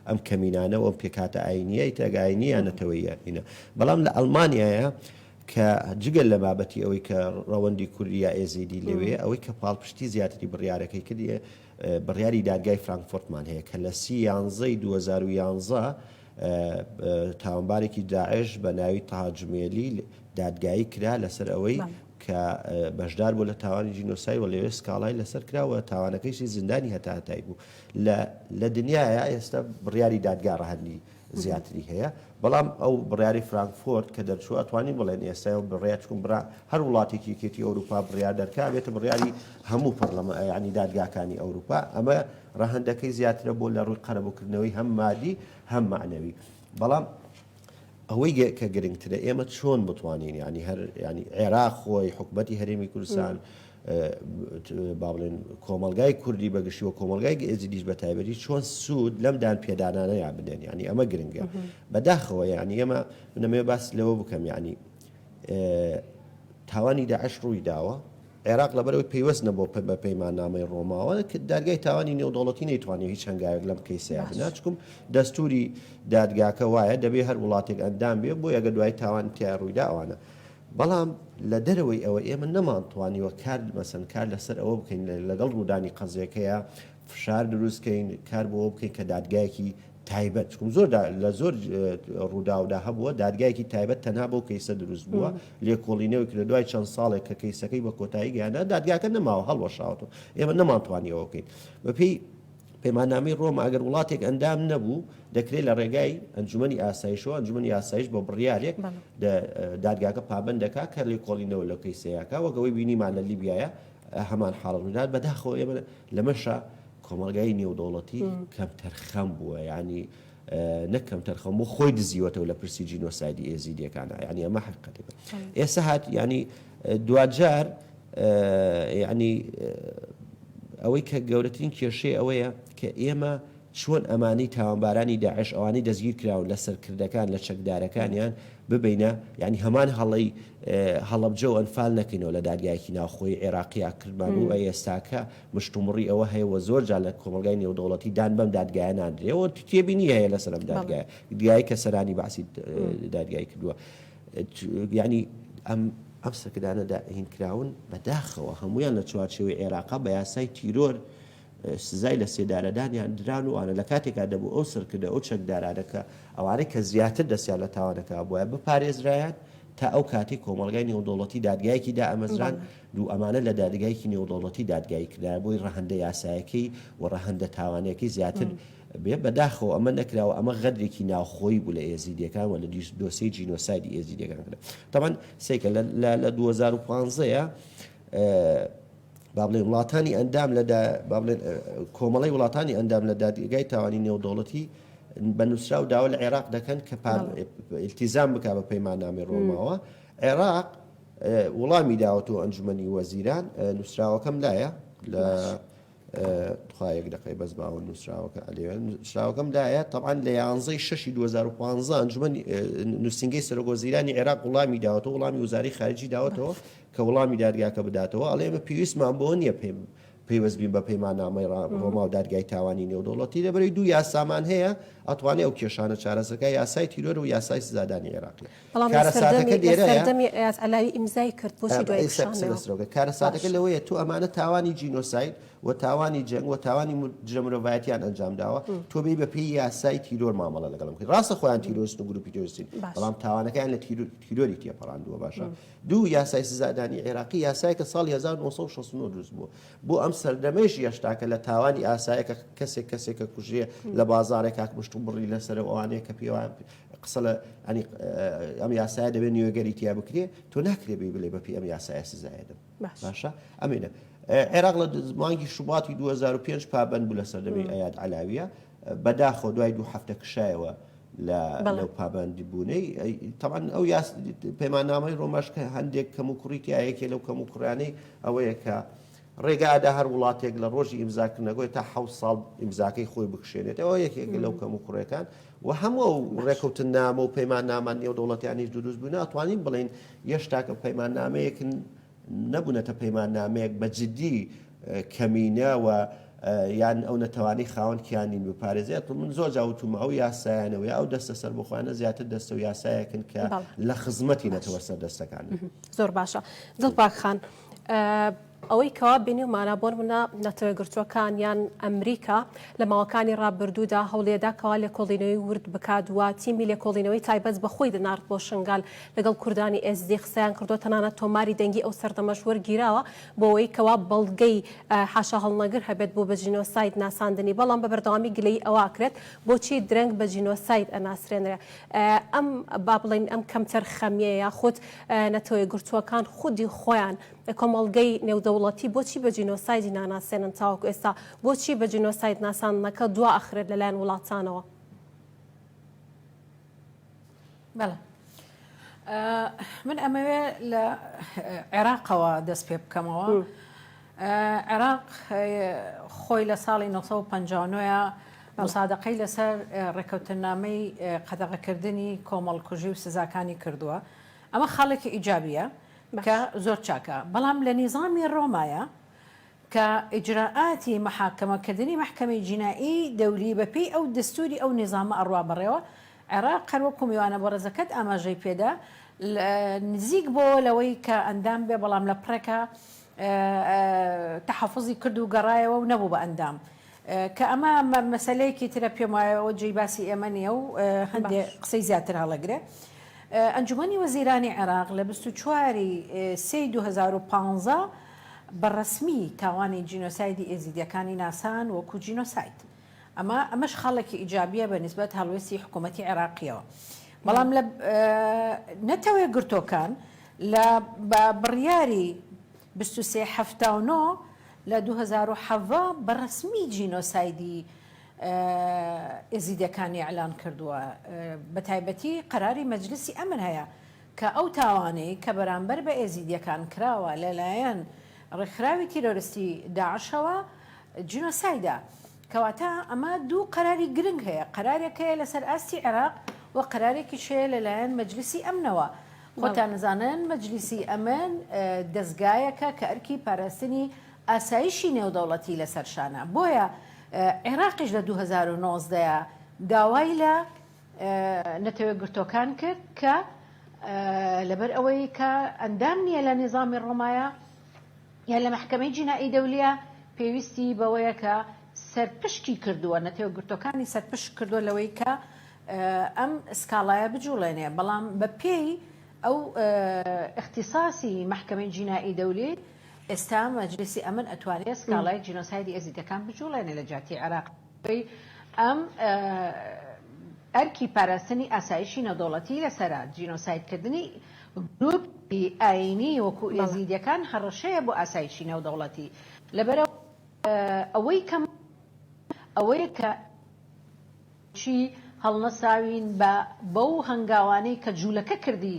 Speaker 3: ئەم کەمینانە و ئەم پێکاتە ئاینیە ئیتەگە ئاینیە نەتەوەیە هینە بەڵام لە ئەڵمانیایە کە جگەل لە بابەتی ئەوەی کە ڕەوەندی کوردیا ئێزیدی لەوێ ئەوەی کە پاڵپشتی زیاتری بڕیارەکەی کردی بڕیاری دادگای فرانکفورتمان هەیە کە لە 30 2011 تاوانبارێکی داعش بە ناوی تاجمێلی دادگایی کرا لەسەر ئەوەی کە بەشدار بوو لە تاوانی جینۆسای و لەوێ سکاڵای لەسەر کراوە تاوانەکەیشی زیندانی هەتاتای بوو لە دنیاە ئێستا بڕیاری دادگا ڕەهەندی زیاتری هەیە بەڵام ئەو بڕیاری فرانکفۆرت کە دەرچوو ئەتوانی بڵێن ئێستا بڕیار چکم برا هەر وڵاتێکی کێتی ئەوروپا بڕیار دەرکا بێتە بڕیاری هەموو پەرلەمە ینی دادگاکانی ئەوروپا ئەمە ڕەهەندەکەی زیاترە بۆ لە ڕووی قەرەبووکردنەوەی هەم مادی هەم معنەوی بەڵام ئەوەی کە گرنگترە ئێمە چۆن بتوانین ینی هەر ینی عێراق خۆی حکومەتی هەرێمی کوردستان با بڵێن کۆمەلگای کوردی بەگشتی و کۆمەلگای ئێزیدیش بە تایبەتی چۆن سوود لەمدان پێدانانەیان بدەن ینی ئەمە گرنگە بەداخەوە ینی ئێمە نەمێ باس لەوە بکەم ینی تاوانی داعش ڕووی داوە عێراق لەبەرەوەی پەیوەست نەبوو بە پەیماننامەی ڕۆماوە دادگای تاوانی نێودەوڵەتی نەیتوانێت هیچ هەنگاوێک لەم کەیسەیە بنا چکم دەستوری دادگاکە وایە دەبێ هەر وڵاتێک ئەندام بێ بۆ ئەگە دوای تاوان تیا ڕوویدا ئەوانە بەڵام لە دەرەوەی ئەوە ئێمە نەمانتوانیوە کار مەسەن کار لەسەر ئەوە بکەین لەگەڵ ڕوودانی قەزیەکەیە فشار دروستکەین کار بۆ بکەین کە دادگایەکی تایبەت چکم زۆر لە زۆر ڕووداودا هەبووە دادگایەکی تایبەت تەنها بۆ کەیسە دروست بووە لێکۆڵینەوەی کرد دوای چەند ساڵێک کە کەیسەکەی بە کۆتایی گەیانا دادگاکە نەماوە هەڵوەشاوەوە ئێمە نەمانتوانیەوە بکەین بەپێی پەیماننامەی ڕۆم ئەگەر وڵاتێک ئەندام نەبوو دەکرێت لە ڕێگای ئەنجومەنی ئاسایشەوە ئەنجومەنی ئاسایش بۆ بڕیارێک دادگاکە پابند دەکا کە لێکۆڵینەوە لە کەیسەیەکە وەگەوەی بینیمان لە لیبیایە هەمان حاڵە ڕوودات بەداخەوە ئێمە لەمەشە کۆمەلگای نێودەوڵەتی کەمتەر خەم بووە ینی نەکەم تەرخەم بۆ خۆی دزیوەتەوە لە پرسی جینۆسایدی ئێزیدیەکانە ینی ئەمە حقیقەتەکە ئێستا هات ینی دوجار ینی ئەوەی کە گەورەترین کێشەی ئەوەیە کە ئێمە چۆن ئەمانەی تاوانبارانی داعش ئەوانەی دەستگیر کراون لە سەرکردەکان لە چەکدارەکانیان ببینە ینی هەمان هەڵی هەڵەبجە و ئەنفال نەکەینەوە لە دادگایەکی ناوخۆی عێراقیا کردمان و ئێستاکە مشتومڕی ئەوە هەیە زۆر جا لە کۆمەلگای نێودەوڵەتی دان بەم دادگایە نادرێەوە تێبینی هەیە لەسەر ئەم دادگای کە سەرانی باسی دادگای کردووە ینی ئەم سەکردانەدا هینکراون بەداخەوە هەمویان لە چوارچێوەی عێراقا بە یاسای تیرۆر سزای لە سێدارەدانیان دران و ئەوانە لە کاتێکا دەبوو ئەو سەرکردە ئەو چەکدارانەکە ئەوانەی کە زیاتر دەستیان لە تاوانەکە بووە بپارێزرایان تا ئەو کاتی کۆمەلگای نێودەوڵەتی دادگایەکی دا ئەمەزران دوو ئەمانە لە دادگایەکی نێودەوڵەتی دادگایی کرا بۆی ڕەهەندە یاسایەکەی و ڕەهەندە تاوانەکەی زیاتر بێ بەداخەوە ئەمە نەکراوە ئەمە غەدرێکی ناوخۆی بوو لە ئێزیدیەکان و لە دۆسەی جینۆسایدی ئێزیدیەکان کرا تەمان سێکە لە 2015 با بڵێن وڵاتانی ئەندام با بڵێن کۆمەڵی وڵاتانی ئەندام لە دادگای تاوانی نێودەوڵەتی بە نووسرا و داوا لە عێراق دەکەن کە ئیلتیزام بکا بە پەیماننامەی ڕۆماوە عێراق وەڵامی داوەتەوە ئەنجومەنی وەزیران نووسراوەکەم لایە لە خۆیەک دقی بەس باوە نووسراوەکە نووسراوەکەم لایە تەعاان لە 11 2015 ئەنجومەنی نووسنگەی سەرۆکوەزیرانی عێراق وڵامی داوەتەوە وڵامی وزاری خارجی داوەتەوە کە وڵامی دادگاکە بداتەوە ئەڵێ ئێمە پێویستمان بۆ نییە پێوەستبین بە پەیماننامەی ڕۆما و دادگای تاوانی نێودەوڵەتی لەبەرەوەی دوو یاسامان هەیە ئەتوانێت ئەو کێشانە چارەسەکە یاسای تیرۆر و یاسای سزادانی عێراقی
Speaker 1: کارەساتەکە دێرەیە ئەلاوی ئیمزای کرد بۆچی دوای
Speaker 3: کارەساتەکە لەوەیە تو ئەمانە تاوانی جینۆساید و تاوانی جەنگ و تاوانی جەمرۆڤایەتیان ئەنجام داوە تۆ بێ بە پێی یاسای تیرۆر مامەڵە لەگەڵم کرد ڕاستە خۆیان تیرۆست و گروپی تۆستین بەڵام تاوانەکەیان لە تیرۆری تێپەڕاندووە باشە دوو یاسای سزادانی عێراقی یاسای کە ساڵی 1969 دروست بوو بۆ ئەم سەردەمەیشی هێشتاکە لە تاوانی ئاسایەکە کەسێکە کوژێ لە بازارێک مشتوم بڕی لەسەر ئەوانەیە کە پێوان قسە لە ئەم یاسایە دەبێت نیوەگەری تیا بکرێ تۆ ناکرێ بێ بڵێ بەپی ئەم یاسایە سزایەدەم باشە ئەمێنە عێراق لە مانگی شوباتی 2005 پابند بوو لە سەردەمی ئەیاد عەلاویە بەداخەوە دوای دوو هەفتە کشایەوە لەو پابندی بوونەی تەمان ئەو پەیماننامەی ڕۆماش کە هەندێک کەم و کوڕیتیایەکێ لەو کەم و کوڕانەی ئەوەیە کە ڕێگادا هەر وڵاتێک لە ڕۆژی ئیمزاکردنەوەی تا 7 ساڵ ئیمزاکەی خۆی بکشێنێت ئەوە یەکێک لەو کەم و کوڕەکان و هەموو ڕێکەوتن نامە و پەیماننامان نێودەوڵەتیانی دروست بوون ئەتوانین بڵین یەشتاکە پەیماننامەیەک نەبوونەتە پەیماننامەیەک بە جددی کەمینە و یان ئەو نەتەوانی خاوەن کیانین بپارێزێت من زۆر جاوتومە ئەو یاسایانەوە ئەو دەستە سەر بخۆیانە زیاتر دەستە و یاسایەکن کە لە خزمەتی نەتەوە سەر دەستەکان
Speaker 1: زۆر باشە دڵباغ خان ئەوەی کەوا بینیمانە بۆ منە نەتەوە گرتووەکان یان ئەمریکا لە ماوەکانی ڕابردوودا هەوڵێدا کەوا لێکۆڵینەوەی ورد بکات وە تیمی لێکۆڵینەوەی تایبەت بەخۆی دەنارد بۆ شنگال لەگەڵ کوردانی ئێزدی قسەیان کردو تەنانەت تۆماری دەنگی ئەو سەردەمەش وەرگیراوە بۆ ئەوەی کەوا بەڵگەی حاشا هەڵنەگر هەبێت بۆ بە جینۆساید ناساندنی بەڵام بە بەردەوامی گلەی ئەوە کرێت بۆچی درەنگ بە جینۆساید ئەناسرێنرێ ئەم با بڵین ئەم کەمتەر خەمیە یاخود نەتەوەی گرتووەکان خودی خۆیان کۆمەڵگەی نێودەوڵەتی بۆچی بە جینۆسایدی ناناسێنن تاوەکو ئێستا بۆچی بە جینۆساید ناساندنەکە دوا ئەخرێت لەلایەن وڵاتانەوە
Speaker 4: بەڵێ من ئەمەوێ لە عێراقەوە دەست پێ بکەمەوە عێراق خۆی لە ساڵی 1950 مسادقەی لەسەر ڕێکەوتنامەی قەدەغەکردنی کۆمەڵکوژی و سزاکانی کردووە ئەمە خاڵێکی ئیجابیە کە زۆر چاکە بەڵام لە نیزامی ڕۆمایە کە ئیجراعاتی محاکەمەکردنی محکەمەی جینایی دەولی بەپێی ئەو دەستوری ئەو نیزامە ئەڕوا بڕێەوە عێراق هەروەکو میوانە بۆ ڕێزەکەت ئاماژەی پێدا نزیک بۆ لەوەی کە ئەندام بێ بەڵام لە پڕێکە تەحەفوزی کرد و گەڕایەوە و نەبوو بە ئەندام کە ئەمە مەسەلەیەکی ترە پێم وایەوە جێی باسی ئێمە نیە و هەندێک قسەی زیاتر هەڵەگرێ ئەنجومەنی وەزیرانی عێراق لە 24 سی 2015 بەڕسمی تاوانی جینۆسایدی ئێزیدیەکانی ناسان وەکو جینۆساید ئەمەش خاڵێکی ئیجابیە بە نسبەت هەڵوێستی حکوومەتی عێراقیەوە بەڵام لە نەتەوەی گرتۆکان لە بڕیاری 2379 لە 2007 بەڕسمی جینۆسایدی ئێزیدەکانی ئەعلان کردووە بە تایبەتی قەراری مەجلیسی ئەمن هەیە کە ئەو تاوانەی کە بەرامبەر بە ئێزیدیەکان کراوە لەلایەن ڕێکخراوی تیرۆریستی داعشەوە جینۆسایدە کەواتە ئەمە دوو قەراری گرنگ هەیە قەرارێک هەیە لەسەر ئاستی عێراق و قەرارێکی شەیە لەلایەن مەجلیسی ئەمنەوە خۆتان نزانن مەجلیسی ئەمن دەستگایەکە کە ئەرکی پاراستنی ئاسایشی نێودەوڵەتی لەسەرشانە بۆیە عێراقیش لە 2019 داوای لە نەتەوە گرتۆکان کرد کە لەبەر ئەوەی کە ئەندام نییە لە نظامی ڕۆمایە یان لە محکەمەی جینایی دەولیە پێویستی بەوەیە کە سەرپشتی کردووە نەتەوە گرتۆکانی سەرپشت کردووە لەوەی کە ئەم سکاڵایە بجوڵێنێ بەڵام بە پێی ئەو اختصاصی محکەمەی جینایی دەولی ئێستا مەجلیسی ئەمن ئەتوانێت سکاڵای جینۆسایدی ئێزیدەکان بجوڵێنێ لە جاتی عێراق ئەم ئەرکی پاراستنی ئاسایشی نەودەوڵەتی لەسەرا جینۆسایدکردنی گروپی ئاینی وەکو ئێزیدیەکان هەڕەشەیە بۆ ئاسایشی نێودەوڵەتی لەبەر ئەوەیە کە چی هەڵنەساوین بەو هەنگاوانەی کە جوولەکە کردی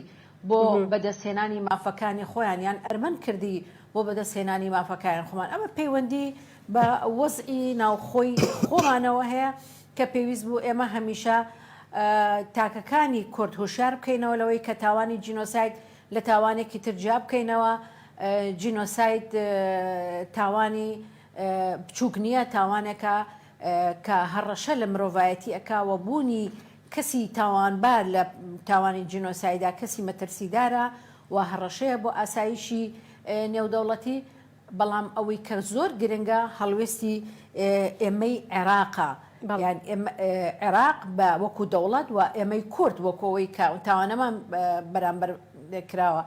Speaker 4: بۆ بەدەستهێنانی مافەکانی خۆیان یان ئەرمەن کردی بۆ بەدەستهێنانی مافەکان خۆمان ئەمە پەیوەندی بە وەزئی ناوخۆی خۆمانەوە هەیە کە پێویست بوو ئێمە هەمیشە تاکەکانی کورد هوشار بکەینەوە لەوەی کە تاوانی جینۆساید لە تاوانێکی ترجا بکەینەوە جینۆساید تاوانی بچووک نییە تاوانێکە کە هەڕەشە لە مرۆڤایەتی ئەکاوە بوونی کەسی تاوانبار لە تاوانی جینۆسایدا کەسی مەترسیدارە و هەڕەشەیە بۆ ئاسایشی نێودەوڵەتی بەڵام ئەوەی کە زۆر گرنگە هەڵوێستی ئێمەی عێراقا عێراق بە وەکو دەوڵەت و ئێمەی کورد وەکەوەی کە تاوانەمان بەرامبەر کراوە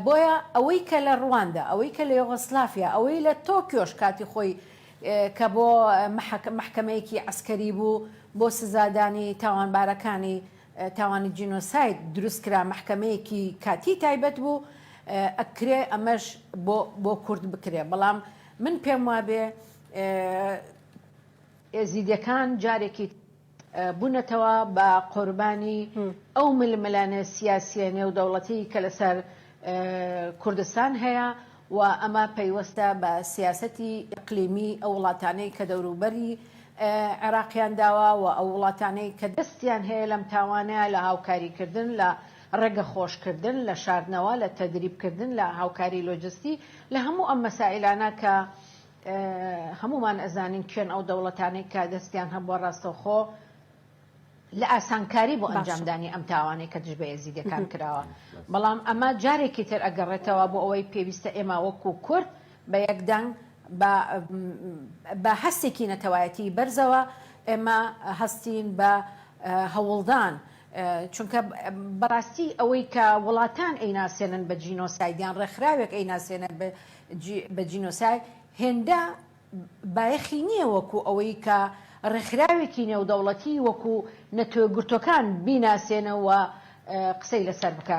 Speaker 4: بۆیە ئەوەی کە لە ڕواندا ئەوەی کە لە یوغۆسلافیا ئەوەی لە تۆکیۆش کاتی خۆی کە بۆ محکەمەیەکی عسکەری بوو بۆ سزادانی تاوانبارەکانی تاوانی جینۆساید دروستکرا محکەمەیەکی کاتی تایبەت بوو ئەکرێ ئەمەش بۆ کورد بکرێ بەڵام من پێم وابێ ئێزیدەکان جارێکی بوونەتەوە بە قوربانی ئەو ململانە سیاسیە نێودەوڵەتی کە لەسەر کوردستان هەیە و ئەمە پەیوەستە بە سیاسەتی ئەقلیمی ئەو وڵاتانەی کە دەوروبەری عێراقیان داوە و ئەو وڵاتانەی کە دەستیان هەیە لەم تاوانەیە لە هاوکاریکردن لە ڕێگە خۆشکردن لە شاردنەوە لە تەدریبکردن لە هاوکاری لۆجستی لە هەموو ئەم مەسائلانە کە هەمومان ئەزانین کوێن ئەو دەوڵەتانەی کە دەستیان هەبووە ڕاستەوخۆ لە ئاسانکاری بۆ ئەنجامدانی ئەم تاوانەی کە دژ بە ئێزیدەکان کراوە بەڵام ئەمە جارێکی تر ئەگەڕێتەوە بۆ ئەوەی پێویستە ئێمە وەکو کورد بە یەکدەنگ بە هەستێکی نەتەوایەتی بەرزەوە ئێمە هەستین بە هەوڵدان چونکە بەڕاستی ئەوەی کە وڵاتان ئەیناسێنن بە جینۆسایدیان ڕێکخراوێک ئەیناسێنن بە جینۆسای هێندە بایەخی نییە وەکو ئەوەی کە ڕێکخراوێکی نێودەوڵەتی وەکو نەتۆگرتوەکان بیناسێنەوە قسەی لەسەر بکە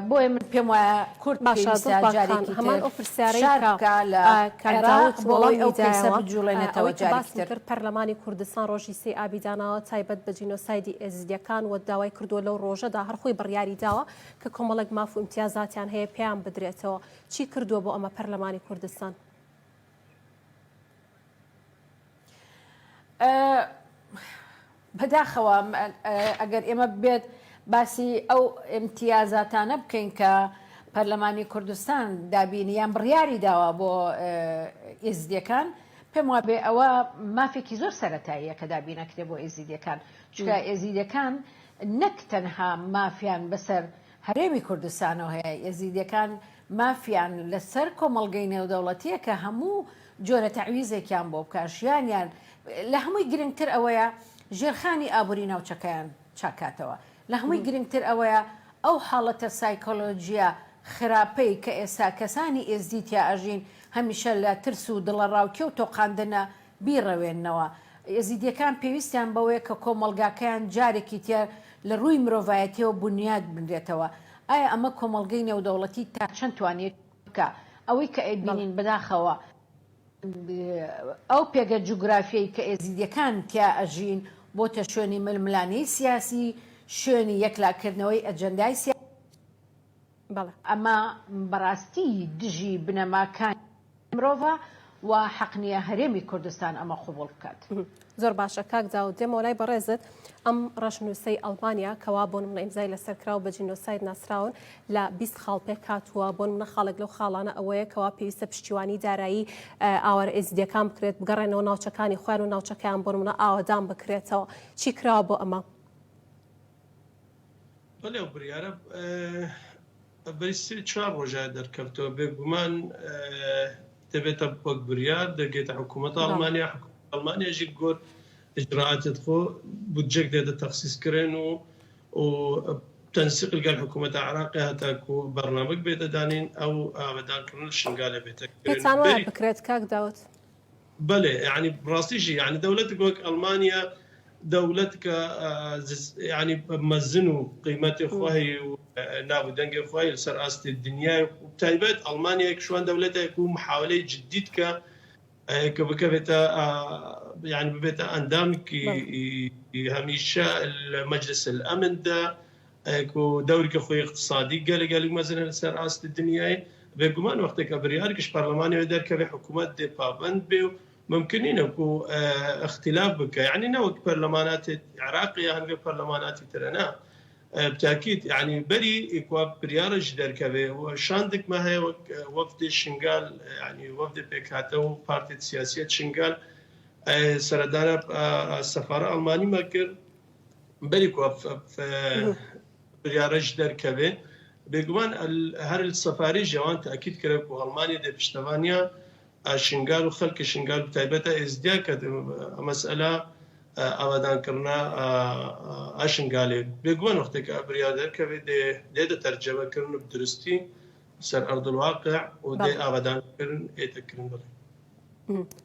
Speaker 4: بۆیە من پێم وایە کورد
Speaker 1: هەمان ئەو پرسیارەیە لە کەراوت بۆڵی ئەو کەسە بجوڵێنێتەوە جارێکتر پەرلەمانی کوردستان ڕۆژی سێ ئابی داناوە تایبەت بە جینۆسایدی ئێزیدیەکان و داوای کردووە لەو ڕۆژەدا هەرخۆی بڕیاری داوە کە کۆمەڵێک ماف و امتیازاتیان هەیە پێیان بدرێتەوە چی کردووە بۆ ئەمە پەرلەمانی کوردستان؟
Speaker 4: بەداخەوە ئەگەر ئێمە بێت باسی ئەو امتیازاتانە بکەین کە پەرلەمانی کوردستان دابینیان بڕیاری داوە بۆ ئێزیدیەکان پێم وابێ ئەوە مافێکی زۆر سەرەتاییە کە دابینەکرێ بۆ ئێزیدیەکان چونکە ئێزیدیەکان نەک تەنها مافیان بەسەر هەرێمی کوردستانەوە هەیە ئێزیدیەکان مافیان لەسەر کۆمەڵگەی نێودەوڵەتیە کە هەموو جۆرە تەعویزێکیان بۆ بکاشیانیان لە هەمووی گرنگتر ئەوەیە ژێرخانی ئابووری ناوچەکەیان چاکاتەوە لە هەمووی گرنگتر ئەوەیە ئەو حاڵەتە سایکۆلۆژیە خراپەی کە ئێستا کەسانی ئێزدیتیا ئەژین هەمیشە لە ترس و دڵە ڕاوکێ و تۆقااندنە بیڕەوێننەوە ئێزیدیەکان پێویستیان بەوەیە کە کۆمەلگاکەیان جارێکی تر لە ڕووی مرۆڤایەتیەوە بنیاد بنرێتەوە ئایا ئەمە کۆمەلگەی نێودەوڵەتی تا چەند توانێت بکە ئەوەی کە ئەبینین بەداخەوە ئەو پێگە جوگرافیایی کە ئێزیدیەکان تیا ئەژین بۆتە شوێنی ململانەی سیاسی شوێنی یەکلاکردنەوەی ئەجەندای سیاسی ئەمە بەڕاستی دژی بنەماکان مرۆڤە و حەقنیە هەرێمی کوردستان ئەمە قبول بکات.
Speaker 1: زۆر باشە کاک داود دێمەوەلای بەڕێزت ئەم ڕەشنووسەی ئەڵمانیا کەوا بۆ منە ئیمزای لەسەرکراو بە جینۆساید ناسراون لە 20 خاڵ پێک هاتووە بۆ منە خاڵێک لەو خاڵانە ئەوەیە کەوا پێویستە پشتیوانی دارایی ئاوەر ئێزیدیەکان بکرێت بگەڕێنەوە ناوچەکانی خوێن و ناوچەکەیان بۆ منە ئاوەدان بکرێتەوە چی کراوە بۆ ئەمە؟
Speaker 5: بەڵێ بڕیارە بەریستی 4 ڕۆژای دەرکەوتەوە بێگومان دەبێتە وەک بریار دەگێتە حکوومەت ئەڵمانیاژی گۆر ئجراعاتت خۆ بودجێک دێتە تەخسیسکردن و تەنسیق لەگەڵ حکوومەتە عێراقی هەتاکو بەرنامەک بێتە دانین ئەو ئاوەدانکردن شنگالە بێتە
Speaker 1: پێتان وایە بکرێت کاک داوت؟
Speaker 5: بەڵێ یعنی ڕاستیشی یعنی دەوڵەتێک وەک ئەڵمانیا دەوڵەت کە یعنی مەزن و قیمەتی خۆی و ناو دەنگی خۆی لەسەر ئاستی دنیای تایبەت ئەڵمانیایەک شوان دەوڵەتێک و محاولەی جدید کە بکەوێتە یعنی ببێتە ئەندامکی هەمیشە لە مەجلس الئەمندا و دەورکە خۆی اقتصادی گەلێک مەزنە لەسەر ئاستی دنیای بێگومان وەختێکە بریارکیش پەرلەمانیەوە دەرکەوێ حکوومەت دێ پابەند بێ و ممکنینەکو اختلاف بکە یعنی نەوەک پەرلەماناتی عێراقی هەنگە پەرلەماناتی ترەنا بتاکید یعنی بەری ئیکوا بریارەش دەرکەوێ و شاندێکمە هەیە وەفدی شنگال یعنی وەفدی پێکهاتە و پارتی سیاسیەت شنگال سەردانە سەفارە ئەڵمانیمە کرد بەری بریارەش دەرکەوێ بێگومان هەر سەفاری ژەوان تاکید کرد و ئەڵمانی دە پشتەوانیا شنگال و خەڵکی شنگال تایبەتە ئێزدیا کە مەسئلە ئاوادانکردنا ئاشنگالێ بێگومان وەختێکە بریار دەرکەوێت دێتە تەرجەمەکردن درستی سەر ئەردڵواقع و دێ ئاوادانکردن ئێتەکردن بڵێ.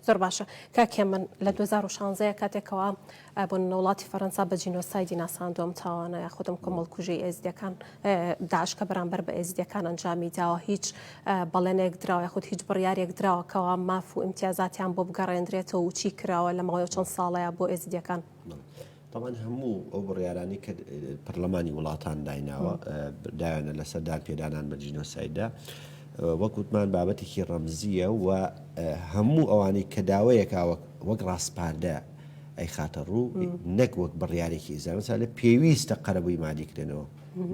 Speaker 1: زۆر باشە کاکێ من لە 2016 کاتێکەوە بۆ وڵاتی فەرەنسا بە جینۆسایدی ناساندۆم تاوانە خودم کۆمەڵکوژی ئێزیدیەکان داعش کە بەرامبەر بە ئێزیدیەکان ئەنجامی داوە هیچ بەڵێنێک دراوە خودت هیچ بڕیارێک دراوەکەوە ماف و امتیازاتیان بۆ بگەڕێنرێتەوە و چی کراوە لە ماوەی چەند ساڵەیە بۆ ئێزیدیەکان؟
Speaker 3: طبعا هەموو ئەو بڕیارانی کە پەرلەمانی وڵاتان دایناوە داوێنە لەسەر دان پێدانان بە جینۆسایددا وەکوتمان بابەتێکی ڕەمزیە و هەموو ئەوانی کە داوایەکە وەک ڕاستپاردە ئەی خاتە ڕوو نەک وەک بڕیارێکی ئیزان مثلا لە پێویستە قەرەبووی مادیکرێنەوە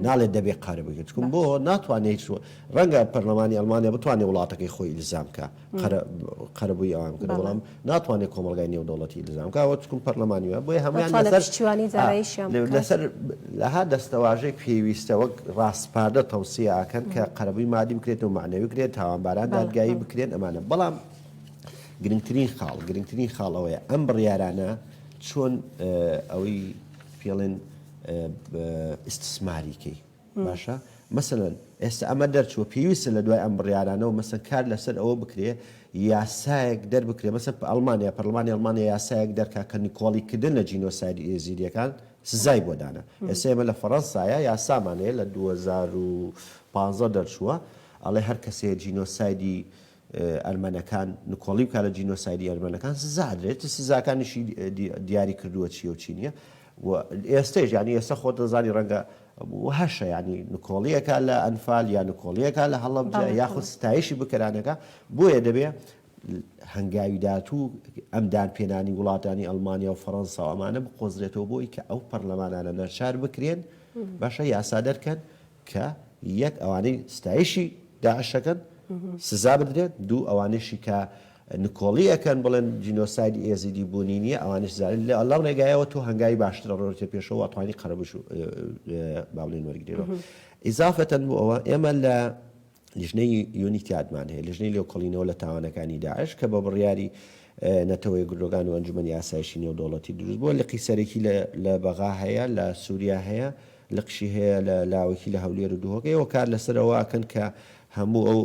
Speaker 3: ناڵێت دەبێ قەرەبووی چکم بۆ ناتوانێت ڕەنگە پەرلەمانی ئەلمانیا بتوانێت وڵاتەکەی خۆی ئیلزام کە قەرەبووی ئەوان کرد بەڵام ناتوانێت کۆمەلگای نێودەوڵەتی ئیلزام کە ئەوە چکم پەرلەمانی وە بۆیە هەمان لەسەر لەها دەستەواژەی پێویستە وەک ڕاستپاردە تەوسیە ئاکەن کە قەرەبووی مادی بکرێت و معنەوی بکرێت تاوانباران دادگایی بکرێن ئەمانە بەڵام گرنگترین خاڵ ئەوەیە ئەم بڕیارانە چۆن ئەوەی پێڵێن ئیستسماریکەی باشە مەسەلەن ئێستا ئەمە دەرچووە پێویستە لە دوای ئەم بڕیارانەوە مەسەن کار لەسەر ئەوە بکرێ یاسایەک دەربکرێ مەسەن ئەڵمانیا پەرلەمانی ئەڵمانیا یاسایەک دەرکا کە نیکۆڵیکردن لە جینۆسایدی ئێزیریەکان سزای بۆدانە ئێستا ئێمە لە فەڕەنسایە یاسامانەیە لە 2015 دەرچووە ئەڵێ هەر کەسێ جینۆسایدی ئەرمەنەکان نکۆڵی بکە لە جینۆسایدی ئەرمەنەکان سزادرێت سزاکانیشی دیاری کردووە چی و چی نییە ئێستش ینی ئێستا خۆ دەزانی ڕەنگە هەشە ینی نکۆڵیەکە لە ئەنفال یا نکۆڵیەکە لە هەڵەبجە یاخود ستایشی بکەرانەکە بۆیە دەبێ هەنگاوی داهاتوو ئەم دانپێنانی وڵاتانی ئەڵمانیا و فەڕەنسا و ئەمانە بقۆزرێتەوە بۆی کە ئەو پەرلەمانانە نەرچار بکرێن باشە یاسا دەرکەن کە یەک ئەوانەی ستایشی داعشەکەن سزا بدرێت دوو ئەوانشی کە نکۆڵی ئەەکەن بڵێن جینۆسایدی ئێزیدی بوونی نیە ئەوانش زانین لە ئەڵام ڕێگایەوە تۆ هەنگاوی باشترە ڕۆژێ پێشەوە ئەتوانی قەرەبووش باڵێن وەرگێرەوە ئیزافەتەن بۆ ئەوە ئێمە لە لیژنەی یۆنیتیادمان هەیە لیژنەی لێکۆڵینەوە لە تاوانەکانی داعش کە بە بڕیاری نەتەوەی گرۆگان و ئەنجومەنی یاسایشی نێودەوڵەتی دروست بووە لە قیسەرێکی لە بەغا هەیە لە سووریا هەیە لە قشی هەیە لە لاوەکی لە هەولێر و دووهۆکەیەوە کار لەسەرەوەکەن کە هەموو ئەو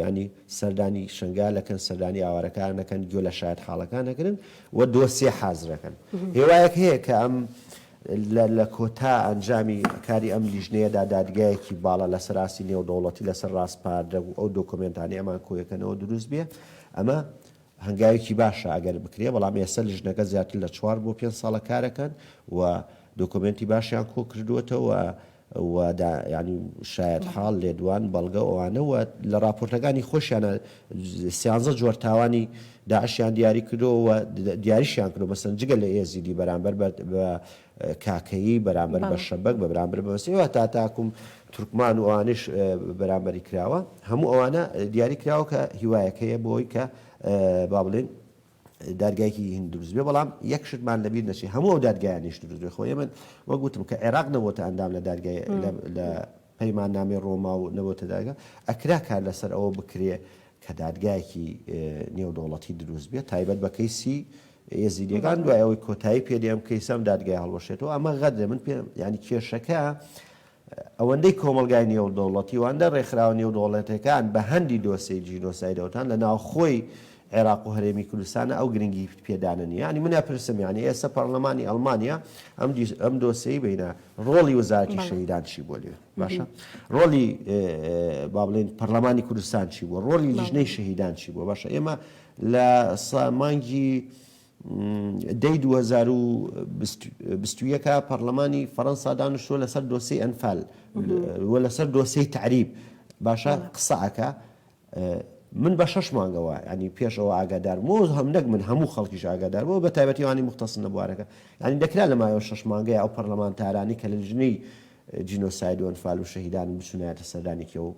Speaker 3: ینی سەردانی شنگالەکەن سەردانی ئاوارەکانەکەن گوێ لە شاید حاڵەکانەکردن و دۆسیە حازرەکەن هێوایەک هەیە کە ئەم لە کۆتا ئەنجامی کاری ئەم لیژنەیەدا دادگایەکی باڵە لە سەراسی نێودەوڵەتی لەسەر ڕاستپاردە و ئەو دۆکۆمنتانی ئەمان کۆیەکەنەوە دروست بێ ئەمە هەنگاوێکی باشە ئەگەر بکرێ بەڵام ئێستا لیژنەکە زیاتر لە 4 بۆ 5 ساڵە کارەکەن و دۆکۆمنتی باشیان کۆ کردووەتەوە ینی شاید حاڵ لێدوان بەڵگە ئەوانەوە لە راپۆرتەکانی خۆشیانە 13 جۆر تاوانی داعشیان دیاری کردەوە دیاریشیان کردو مەسەن جگە لە ئێزیدی بەرامبەر بە کاکەیی بەرامبەر بە شەبەک بە بەرامبەر بەمەسیەوە تا تاکوم تورکمان و ئەوانش بەرامبەری کراوە هەموو ئەوانە دیاری کراوە کە هیوایەکەیە بۆی کە با بڵێن دادگایکی هین دروست بێ بەڵام یەک شتمان لەبیر نەچێ هەموو ئەو دادگایانیش دروست بێ خۆی من وەگوتم کە عێراق نەبووتە ئەندام لە دادگای لە پەیمان نامەی ڕۆما و نەبووتە دادگا ئەکرا کار لەسەر ئەوە بکرێ کە دادگایەکی نێودەوڵەتی دروست بێت تایبەت بە کەیسی ئێزیدیەکان دوای ئەوەی کۆتایی پێدەم کەیسەم دادگای هەڵبەشێتەوە ئەمە غەدرێ من پێ ینی کێشەکە ئەوەندەی کۆمەلگای نێودەوڵەتی واندا ڕێکخراوە نێودەوڵەتەکان بە هەندی دۆسەی جینۆسایدەوەتان لە ناوخۆی عێراق و هەرێمی کوردستانە ئەو گرنگی پێدانە نیە ینی منە پرسم ینی ئێستا پەرلەمانی ئەڵمانیا ئەم دۆسەی بینە ڕۆڵی وەزارەتی شەهیدان چی بۆ لێ باشە ڕۆڵی با بڵێن پەرلەمانی کوردستان چی بووە ڕۆڵی لیژنەی شەهیدان چی بووە باشە ئێمە لە مانگی دەی 2021 پەرلەمانی فەڕەنسا دانیشتووە لەسەر دۆسەی ئەنفال و لەسەر دۆسەی تعریب باشە قسەکە من بە 6 مانگەوە ینی پێشەوە ئاگادار مۆز هەم نەک من هەموو خەڵکیش ئاگادار بۆ بە تایبەتیوانی مختص نەبوارەکە ینی دەکرا لە مایەوە 6 مانگەیە ئەو پەرلەمانتارانی کە لە لیژنەی جینۆساید و ئەنفال و شەهیدان بچونایەتە سەردانێکی و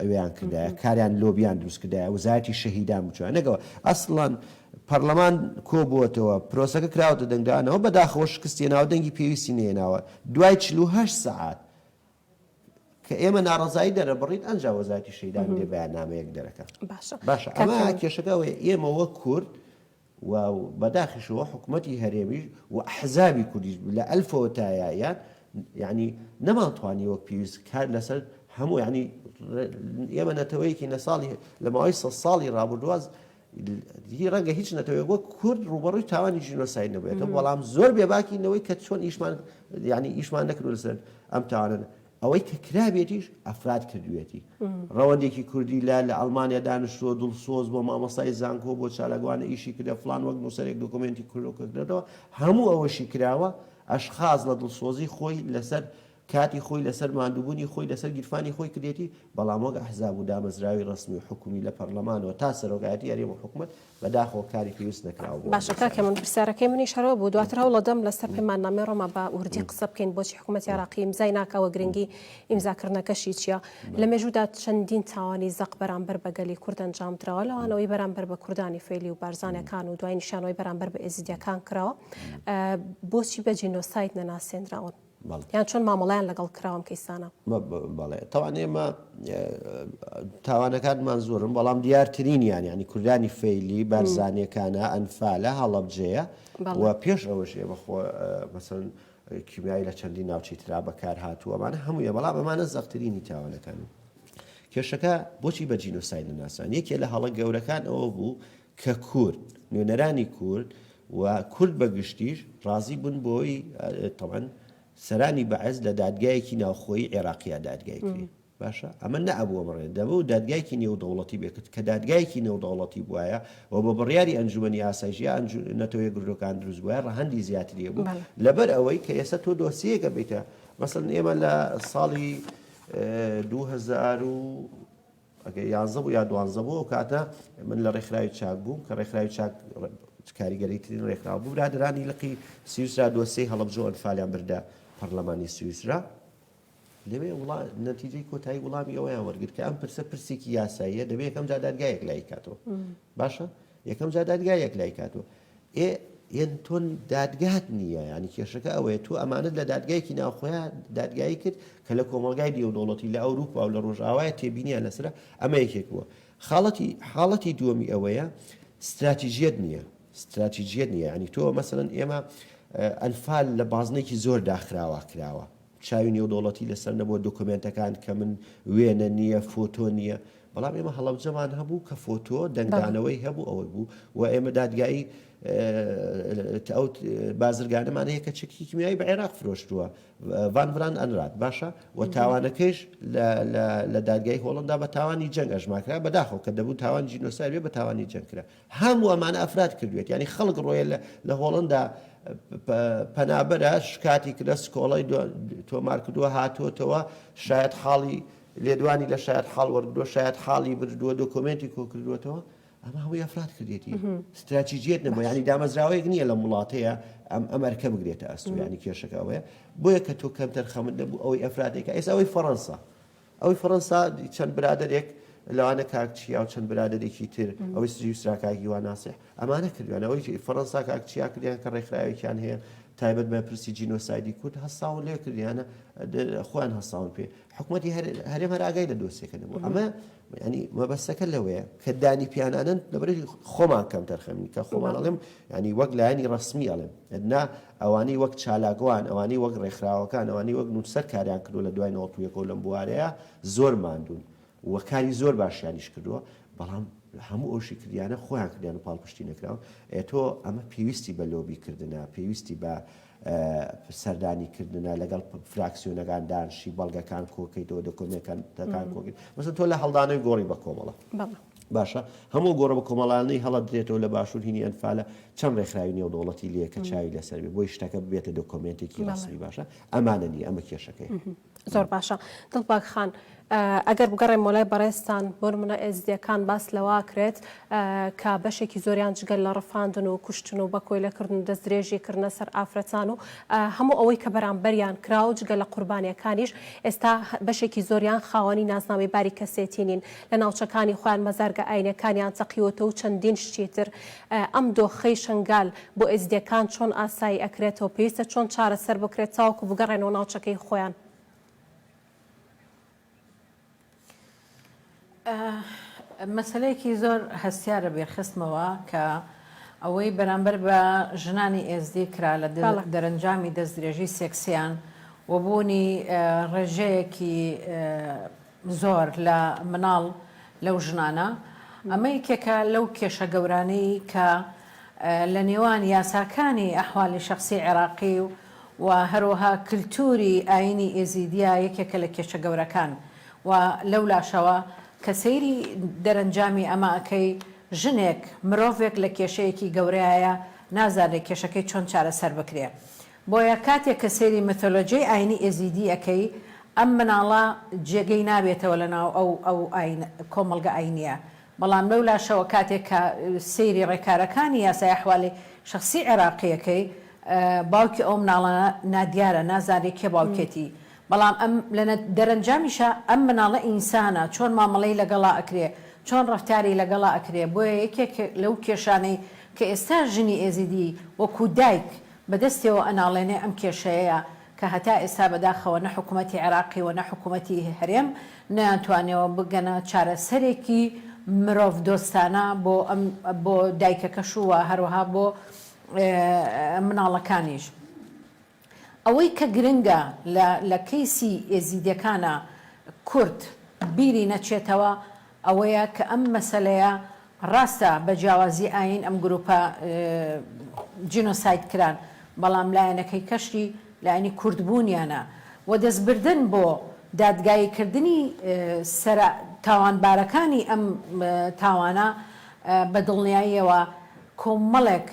Speaker 3: ئەویان کردایە کاریان لۆبیان دروست کردایە وەزارەتی شەهیدان بچوە نەگەوە ئەسڵان پەرلەمان کۆبووەتەوە پرۆسەکە کراوەتە دەنگدانەوە بەداخەوە شکستێناوە دەنگی پێویستی نێناوە دوای 48 سەعات کە ئێمە ناڕزایی دەرەبڕیت ئەنجا وەزارەتی شەهیدان دێ بەیاننامەیەک دەرەکە باشە ئەمە کێشەکەوەیە ئێمە وەک کورد و بەداخیشەوە حکوومەتی هەرێمیش و ئەحزابی کوردیش لە ئەلفەوە تایایان یعنی نەمانتوانی وەک پێویست کار لەسەر هەموو ینی ئێمە نەتەوەیەکی نە ساڵی لە ماوەی 100 ساڵی ڕابردوواز ڕەنگە هیچ نەتەوەی وەک کورد ڕوبەڕووی تاوانی ژینۆساید نەبێتەوە بەڵام زۆر بێباکینەوەی کە چۆن ئیشمان نەکردو لەسەر ئەم تاوانە ئەوەی کە کرابێتیش ئەفراد کردوێتی ڕەوەندێکی کوردی لە ئەڵمانیا دانیشتووە دڵسۆز بۆ مامۆستای زانکۆ بۆ چالاگوانە ئیشی کردە فلان وەک نووسەرێک دۆکۆمنتی کردەوە هەموو ئەوەشی کراوە ئەشخاص لە دڵسۆزی خۆی لەسەر کاتی خۆی لەسەر ماندووبوونی خۆی لەسەر گیرفانی خۆی کردێتی بەڵام وەک ئەحزاب و دامەزراوی ڕسمی و حکومی لە پەرلەمانەوە تا سەرۆکایەتی هەرێم و حکومت بەداخەوە کاری پێویست نەکراوە.
Speaker 1: باشە کاکە من پرسیارەکەی منی شەرەوە بوو دواتر هەوڵەدەم لەسەر پەیماننامەی ڕۆما بە وردی قسە بکەین بۆچی حکوومەتی عێراقی ئیمزای ناکەوە گرنگی ئیمزاکردنەکەشی چییە لە مێژوودا چەندین تاوانی زەق بەرامبەر بە گەلی کورد ئەنجامدراوە لەوانەوەی بەرامبەر بە کوردانی فێلی و بارزانەکان و دوای نیشانەوەی بەرامبەر بە ئێزیدیەکان کراوە بۆچی بە جینۆساید نەناسێنراون یان چۆن مامەڵیان لەگەڵ کراوەم کەیسانە
Speaker 3: بەڵێ تاوان ئێمە تاوانەکانمان زۆرم بەڵام دیارترینیان ینی کوردانی فەیلی بارزانەکانە ئەنفالە هەڵەبجەیە و پێش ئەوەش ئێمە خۆ مەسەن کیمیایی لە چەندی ناوچەی ترا بەکار هاتووە ئەمانە هەموویە بەڵام ئەمانە زەخترینی تاوانەکان کێشەکە بۆچی بە جینۆساید ناسان یەکێ لە هەڵە گەورەکان ئەوە بوو کە کورد نوێنەرانی کورد و کورد بەگشتیش ڕازی بوون بۆی تەوان سەرانی بەعز لە دادگایەکی ناوخۆی عێراقیە دادگایکرێ باشە ئەمە نەبووە بڕێ دەبوو دادگایکی نێودەوڵەتی بێکرد کە دادگایکی نێودەوڵەتی بووایە و بە بڕیاری ئەنجومەنی ئاسایشیە نەتەوەی گرۆکان دروست بووە ڕەهەندی زیاتری بوو لەبەر ئەوەی کە ئێستا تۆ دۆسیەکە بیتە مەسەڵەن ئێمە لە ساڵی 2011 بوو یا 12 بوو کاتە من لە ڕێکخراوی چاک بووم کە ڕێکخراوی چاک کاریگەریترین ڕێکخراو بوو برادرانی لقی سویسرا دۆسەی هەڵەبجە ئەنفالیان بردا پەرلەمانی سویسرا دەبێ نەتیجەی کۆتایی وڵامی ئەوەیان وەرگرت کە ئەم پرسە پرسێکی یاساییە دەبێت یەکەم جا دادگایەک لای کاتەوە باشە یەکەم جا دادگایەک لای کاتەوە ئێن تۆن دادگات نییە ینی کێشەکە ئەوەیە تو ئەمانت لە دادگایەکی ناوخۆیان دادگایی کرد کە لە کۆمەلگای نێودەوڵەتی لە ئەوروپا و لە ڕۆژئاوایە تێبینیان لەسرە ئەمە یەکێک بووە حاڵەتی دووەمی ئەوەیە استراتیژیەت نییە ینی تۆ مەسەڵەن ئێمە ئەنفال لە بازنێکی زۆر داخراوە کراوە چاوی نێودەوڵەتی لەسەر نەبووە دۆکومنتەکان کە من وێنە نییە فۆتۆ نییە بەڵام ئێمە هەڵەبجەمان هەبوو کە فۆتۆ دەنگدانەوەی هەبوو ئەوەی بوو و ئێمە دادگایی ئەو بازرگانەمان هەیە کە چەکی کیمیایی بە عێراق فرۆشتووە ڤان ئەنرات باشە و تاوانەکەیش لە دادگای هۆڵندا بە تاوانی جەنگ ئەژماکرا بەداخەوە کە دەبوو تاوان جینۆساید بێ بە تاوانی جەنگکرا هەموو ئەمانە ئەفراد کردوێت ینی خەڵک ڕۆیە لە هۆڵندا پەنابەرە شکاتی کردە سکۆڵی تۆمار کردووە هاتووەتەوە شاید حاڵی لێدوانی لە شاید حاڵ وەردووە شاید حاڵی بردووە دۆکۆمنتی کۆ کردوێتەوە ئەمە هەمووی ئەفراد کردێتی استراتیژیەت نەبوو ینی دامەزراوەیەک نییە لە وڵاتەیە ئەمەرکە بگرێتە ئەستو ینی کێشەکە ئەوەیە بۆیە کە تۆ کەمتر خەمت نەبوو ئەوەی ئەفرادێکە ئێستا ئەوەی فەڕەنسا چەند برادێک لەوانە کاکچیا و چەند برادێکی تر ئەوەی سویسرا کاکی وا ناسێ ئەمانە کردویان ئەوەی فەڕەنسا کاکچیا کردیان کە ڕێکخراوێکیان هەیە تایبەت بە پرسی جینۆسایدی کورد هەستاون لێ کردیانە خۆیان هەستاون پێ حکوومەتی هەرێم هەر ئاگای لە دۆسیەکە نەبوو ئەمە ینی مەبەستەکە لەوەیە کە دانی پیانانن لەبەری خۆمان کەم تەرخەمی کە خۆمان ئەڵێم ینی وەک لایەنی ڕسمی ئەڵێم ئەدنا ئەوانەی وەک چالاگوان ئەوانەی وەک ڕێکخراوەکان ئەوانەی وەک نووسەر کاریان کردو لە دوای 91 لەم بوارەیە زۆر ماندوون وەکاری زۆر باشیانیش کردووە بەڵام هەموو ئەوشی کردیانە خۆیان کردیان و پاڵپشتی نەکراون تۆ ئەمە پێویستی بە لۆبیکردنە پێویستی بە سەردانیکردنە لەگەڵ فراکسیۆنەکان دانشی بەڵگەکان کۆکەیتەوە دۆکۆمنتەکان کۆکەیت مەسەڵەن تۆ لە هەڵدانەوەی گۆڕی بە کۆمەڵە باشە هەموو گۆڕە بە کۆمەڵانەی هەڵە درێتەوە لە باشوور هینی ئەنفالە چەند ڕێکخراوی نێودەوڵەتی لێ کە چاوی لەسەر بێ بۆی شتەکە بێتە دۆکۆمنتێکی ڕسمی باشە ئەمانە نیە ئەمە کێشەکەی
Speaker 1: زۆر باشە دڵباگ خان ئەگەر بگەڕێم وڵای بەڕێستان بۆ نمونە ئێزدیەکان باس لەوا کرێت کە بەشێکی زۆریان جگەل لە ڕفاندن و کوشتن و بە کۆیلەکردن دەست درێژیکردنە سەر ئافرەتان و هەموو ئەوەی کە بەرامبەریان کرا و جگەل لە قوربانیەکانیش ئێستا بەشێکی زۆریان خاوەنی ناسناوی باری کەسێتی نین لە ناوچەکانی خۆیان مەزارگە ئاینەکانیان چەقیوەتە و چەندین شتێتر ئەم دۆخەی شنگال بۆ ئێزدیەکان چۆن ئاسایی ئەکرێتەوە پێویستە چۆن چارەسەر بکرێت چاوەکو بگەڕێنەوە ناوچەکەی خۆیان
Speaker 4: مەسلەیەکی زۆر هەستیارە بێرخستمەوە کە ئەوەی بەرامبەر بە ژنانی ئێزدی کرا لە دەرەنجامی دەستدرێژی سێکسیان و بوونی ڕێژەیەکی زۆر لە مناڵ لەو ژنانە ئەمە یەکێکە لەو کێشە گەورانەی کە لە نێوان یاساکانی ئەحوالی شخصی عێراقی و هەروەها کللتوری ئاینی ئێزیدیا یەکێکە لە کێشە گەورەکان و لەو لاشەوە کە سەیری دەرەنجامی ئەمە ئەەکەی ژنێک مرۆڤێک لە کێشەیەکی گەورەیە نازانێت کێشەکەی چۆن چارەسەر بکرێ بۆیە کاتێک کە سێری مەتۆلۆجیای ئاینی ئێزیدی ئەەکەی ئەم مناڵە جێگەی نابێتەوە لە ناو ئەو کۆمەڵگە ئاینیە بەڵام لەو لاشەوە کاتێک کە سەیری ڕێکارەکانی یاسای ئەحوالی شخصی عێراقیەکەی باوکی ئەو مناڵە نادیارە نازانێت کێ باوکێتی بەڵام ئەم لە دەرەنجامیشە ئەم مناڵە ئینسانە چۆن مامەڵەی لەگەڵا ئەکرێ چۆن ڕفتاری لەگەڵا ئەکرێ بۆیە یەکێک لەو کێشانەی کە ئێستا ژنی ئێزیدی وەکو دایک بەدەستەوە ئەناڵێنێ ئەم کێشەیە کە هەتا ئێستا بەداخەوە نە حکوومەتی عێراقی و نە حکوومەتی هەرێم نەیانتوانێەوە بگەنە چارەسەرێکی مرۆڤ دۆستانە بۆ دایکەکەش وە هەروەها بۆ مناڵەکانیش ئەوەی کە گرنگە لە کەیسی ئێزیدەکانە کورد بیری نەچێتەوە ئەوەیە کە ئەم مەسەلەیە ڕاستە بە جیاوازی ئاین ئەم گروپە جینۆساید کران بەڵام لایەنەکەی کەشتی لایەنی کوردبوونیانە و دەستبردن بۆ دادگاییکردنی تاوانبارەکانی ئەم تاوانە بە دڵنیاییەوە کۆمەڵێک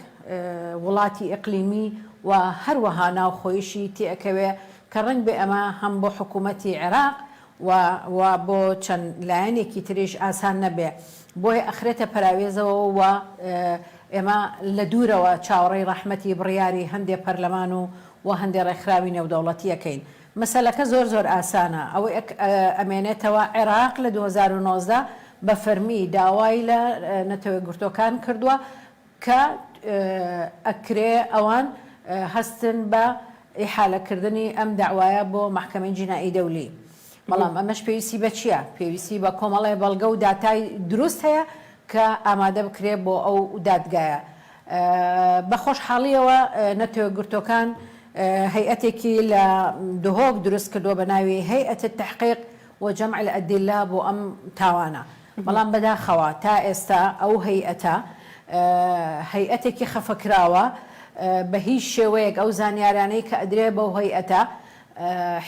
Speaker 4: وڵاتی ئەقلیمی و هەروەها ناوخۆیشی تێئەکەوێ کە ڕنگ بێ ئەمە هەم بۆ حکوومەتی عێراق و بۆ چەند لایەنێکی تریش ئاسان نەبێ بۆیە ئەخرێتە پراوێزەوە و ئێمە لە دوورەوە چاوەڕێی ڕەحمەتی بڕیاری هەندێک پەرلەمان و هەندێک ڕێکخراوی نێودەوڵەتیەکەین مەسەلەکە زۆر ئاسانە ئەوەی ئەمێنێتەوە عێراق لە 2019 بە فەرمی داوای لە نەتەوەی گورتۆکان کردووە کە ئەکرێ ئەوان هەستن بە ئیحالەکردنی ئەم داوایە بۆ محکەمەی جینایی دەولی بەڵام ئەمەش پێویستی بە چییە؟ پێویستی بە کۆمەڵی بەڵگە و داتای دروست هەیە کە ئامادە بکرێ بۆ ئەو دادگایە بە خۆشحاڵیەوە نەتەوەی گورتۆکان هەیئەتێکی لە دهۆک دروست کردووە بە ناوی هەیئەت التحقیق وجەمع الأدلة بۆ ئەم تاوانە بەڵام بەداخەوە تا ئێستا ئەو هەیئەتە هەیئەتێکی خەفەکراوە بە هیچ شێوەیەک ئەو زانیارانەی کە ئەدرێ بەو هەیئەتە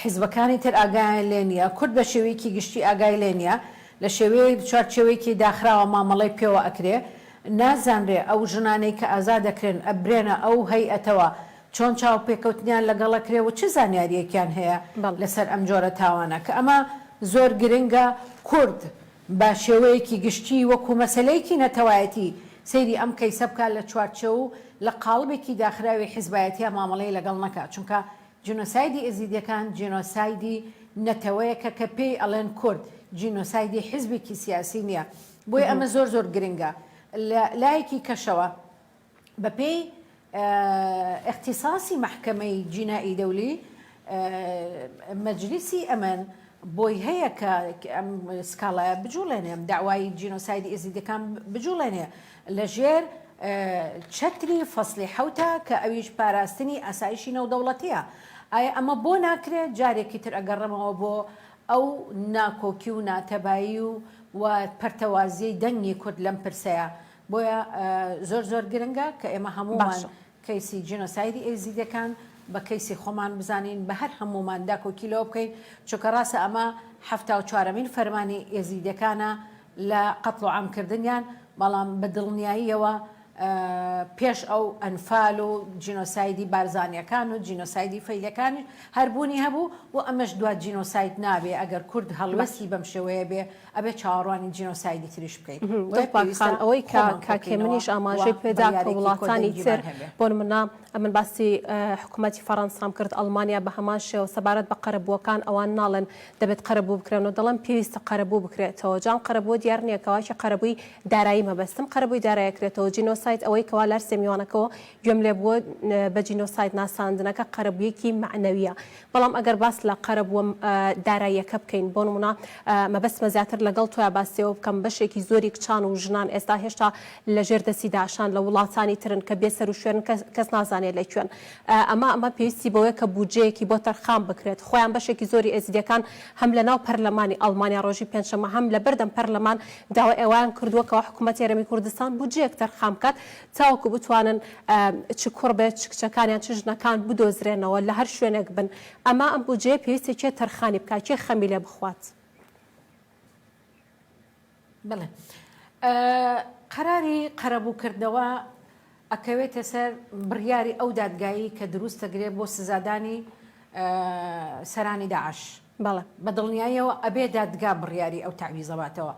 Speaker 4: حیزبەکانی تر ئاگایان لێ نییە کورد بە شێوەیەکی گشتی ئاگای لێ نییە لە شێوەیە چوارچێوەیەکی داخراوە مامەڵەی پێوە ئەکرێ نازانرێ ئەو ژنانەی کە ئازاد دەکرێن ئەبرێنە ئەو هەیئەتەوە چۆن چاو پێکەوتنیان لەگەڵەکرێ و چ زانیاریەکیان هەیە لەسەر ئەم جۆرە تاوانە کە ئەمە زۆر گرنگە کورد بە شێوەیەکی گشتی وەکو مەسەلەیەکی نەتەوایەتی سەیری ئەم کەیسە بکات لە چوارچە و لە قاڵبێکی داخراوی حیزبایەتیە مامەڵەی لەگەڵ نەکات چونکە جینۆسایدی ئێزیدەکان جینۆسایدی نەتەوەیەکە کە پێی ئەڵێن کورد جینۆسایدی حیزبێکی سیاسی نییە بۆی ئەمە زۆر گرنگە لایەکی کەشەوە بەپێی اختصاصی محکمەی جینایی دەولی مەجلیسی ئەمن بۆی هەیە کە ئەم سکاڵایە بجوڵێنێ ئەم داوای جینۆسایدی ئێزیدەکان بجوڵێنێ لەژێر چەتری فەسلی حەوتە کە ئەویش پاراستنی ئاسایشی نەودەوڵەتیە ئایا ئەمە بۆ ناکرێت جارێکی تر ئەگەڕێمەوە بۆ ئەو ناکۆکی و ناتەبایی و پەرتەوازیی دەنگی کورد لەم پرسەیە بۆیە زۆر گرنگە کە ئێمە هەمومان کەیسی جینۆسایدی ئێزیدەکان بە کەیسی خۆمان بزانین بە هەر هەمومان داکۆکیلەوە بکەین چونکە ڕاستە ئەمە 74مین فەرمانی ئێزیدەکانە لە قەتڵ و عامکردنیان بەڵام بە دڵنیاییەوە پێش ئەو ئەنفال و جینۆسایدی بارزانیەکان و جینۆسایدی فەیلەکانی هەربوونی هەبوو و ئەمەش دوات جینۆساید نابێ ئەگەر کورد هەڵوەستی بەم شێوەیە بێ ئەبێ چاوەڕوانی جینۆسایدی تریش بکەیت
Speaker 1: ئەوەی کاکێ منیش ئاماژەی پێدا کە وڵاتانی تر بۆ منە ئەمن باسی حکوومەتی فەڕەنسام کرد ئەڵمانیا بە هەمان شێوە سەبارەت بە قەرەبووەکان ئەوان ناڵێن دەبێت قەرەبوو بکرێن و دەڵێن پێویستە قەرەبوو بکرێتەوە جان قەرەبوو دیار نییە کەواشی قەرەبووی دارایی مەبەستم قەرەبووی دارایەکرێتەوە جینۆساید ئەوەی کەوا لەر سێمیوانەکەەوە گوێم لێ بووە بە جینۆساید ناساندنەکە قەرەبوویەکی معنەویە بەڵام ئەگەر باس لە قەرەبووە داراییەکە بکەین بۆ نمونە مەبەستمە زیاتر لەگەڵ تۆیان باسیەوە بکەم بەشێکی زۆری کچان و ژنان ئێستا هێشتا لە ژێر دەستی داشان لە وڵاتانی ترن کە بێسەر و شوێن کەس نازانێت لەکوێن ئەمە پێویستی بەوەیە کە بودجەیەکی بۆ تەرخام بکرێت خۆیان بەشێکی زۆری ئێزیدەکان هەم لە ناو پەرلەمانی ئەڵمانیا ڕۆژی پێنجشەممە هەم لە بەردەم پەرلەمان داوای ئێوەیان کردووەکەوە حکوومەتی هەرێمی کوردستان بودجەیەک تەرخام بکات تاوەکو بتوانن چ کوڕ بێت چ کچەکانیان چ ژنەکان بدۆزرێنەوە لە هەر شوێنێک بن ئەمە ئەم بودجەیە پێویستی چێ تەرخانی بکات چێ خەمی لێ بخوات
Speaker 4: بڵێ قەراری قەرەبووکردنەوە ئەکەوێتە سەر بڕیاری ئەو دادگایی کە دروست دەگرێت بۆ سزادانی سەرانی داعش.
Speaker 1: بەڵێ
Speaker 4: بە دڵنیاییەوە ئەبێ دادگا بڕیاری ئەو تعویزەباتەوە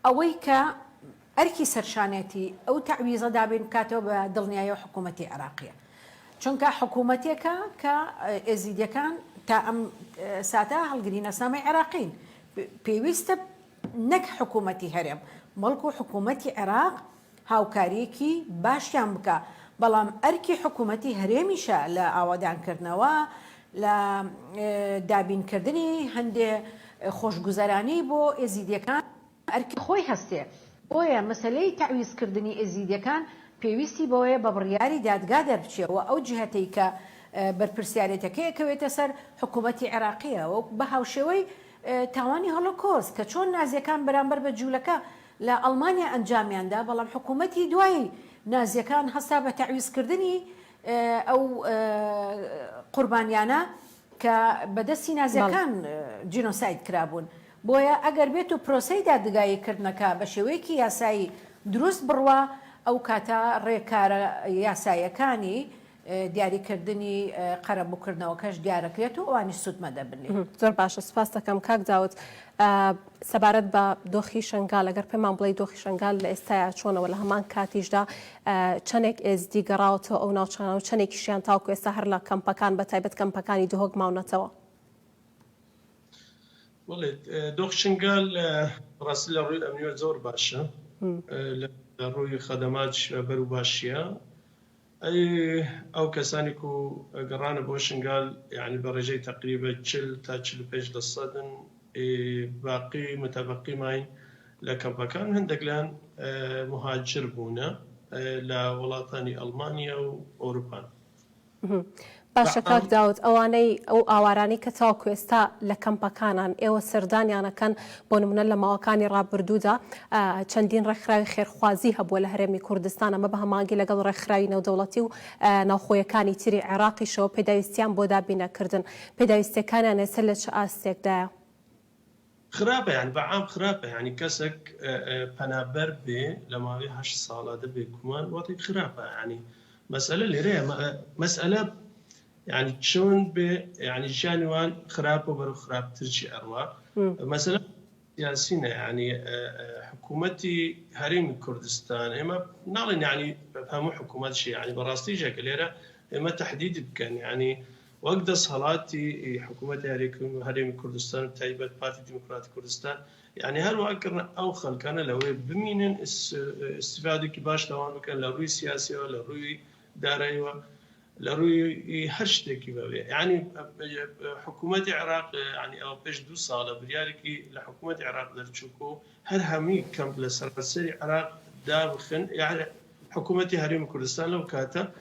Speaker 4: ئەوەی کە ئەرکی سەرشانێتی ئەو تعویزە دابین کاتەوە بە دڵنیاییەوە حکوومەتی عێراقیە چونکە حکوومەتێکە کە ئێزیدیەکان تا ئەم ساتە هەڵگرینە سامەی عێراقین پێویستە نەک حکوومەتی هەرێم بەڵکو حکوومەتی عێراق هاوکاریەکی باشیان بکە بەڵام ئەرکی حکوومەتی هەرێمیشە لە ئاوادانکردنەوە لە دابینکردنی هەندێ خۆشگوزەرانی بۆ ئێزیدیەکان ئەرکی خۆی هەستێ بۆیە مەسلەی تعویزکردنی ئێزیدیەکان پێویستی بۆیە بە بڕیاری دادگا دەربچێەوە ئەو جهەتەی کە بەرپرسیارەتەکەیەکەوێتە سەر حکوومەتی عێراقیەوە بە هاوشێوەی تاوانی هەڵۆکۆست کە چۆن نازیەکان بەرامبەر بە جوولەکە لە ئەڵمانیا ئەنجامیاندا بەڵام حکوومەتی دوایی نازیەکان هەستا بە تعویزکردنی ئەو قوربانیانە کە بەدەستی نازیەکان جینۆساید کرابوون بۆیە ئەگەر بێت و پرۆسەی دادگاییکردنەکە بە شێوەیەکی یاسایی دروست بڕوە ئەو کاتە ڕێکارە یاسایەکانی دیاریکردنی قەرەبووکردنەوەکەش دیارەکرێت و ئەوانی سوودمە دەبنێ.
Speaker 1: زۆر باشە سوپاس دەکەم کاک داوت سەبارەت بە دۆخی شنگال ئەگەر پێمان بڵێ دۆخی شنگال لە ئێستایا چۆنەوە لە هەمان کاتیشدا چەندێک ئێزدی گەڕاوەتەوە ئەو ناوچانە و چەندێکیشیان تاوکو ئێستا هەر لە کەمپەکان بە تایبەت کەمپەکانی دهۆک ماونەتەوە.
Speaker 5: دۆخ شنگال ڕاستی لە ڕووی ئەمنیۆ زۆر باشە لە ڕووی خەدەمات بەر و باشیە ئەو کەسانی و گەڕانە بۆ شنگال یعنی بە ڕێژەی تقریبا 40 تا 45% باقی متەبقی ماین لە کەمپەکان هەندێکیان مهاجر بوونە لە وڵاتانی ئەڵمانیا و ئەوروپان.
Speaker 1: باشە کاک داوت ئەوانەی ئەو ئاوارانی کە تاوکو ئێستا لە کەمپەکانان ئێوە سەردانیانەکەن بۆ نمونە لە ماوەکانی ڕابردوودا چەندین ڕێکخراوی خێرخوازی هەبووە لە هەرێمی کوردستان ئەمە بە هەمانگی لەگەڵ ڕێکخراوی نێودەوڵەتی و ناوخۆیەکانی تری عێراقیشەوە پێداویستیان بۆ دابینەکردن پێداویستەکانیان ێستا لە چه ئاستێکدایە؟
Speaker 5: خراپە یان بەعام خراپە ینی کەسێک پەنابەر بێ لە ماوەی 8 ساڵە دەبێ کومان وڵاتی خراپە ینی مەسئلە لێرەیە مەسئلە يعني شلون يعني جانوان خراب وبرو خراب ترجي أرواح مثلا سياسينا يعني حكومتي هرم كردستان إما نعلن يعني بفهموا حكومات شيء يعني براستي جاك ليرة إما تحديد بكان يعني وقت صلاتي حكومتي هرم كردستان تايبت بارتي ديمقراطي كردستان يعني هل وأكرنا أو خل كان لو بمين استفادة كباش طبعا كان لروي سياسي ولا روي داري لروي هرشتكي بابي يعني حكومة العراق يعني أو بيش 2 سالة بريالكي لحكومة العراق درتشوكو هر همي كم لسرسري العراق داخل يعني حكومة هرم كردستان لو كاتا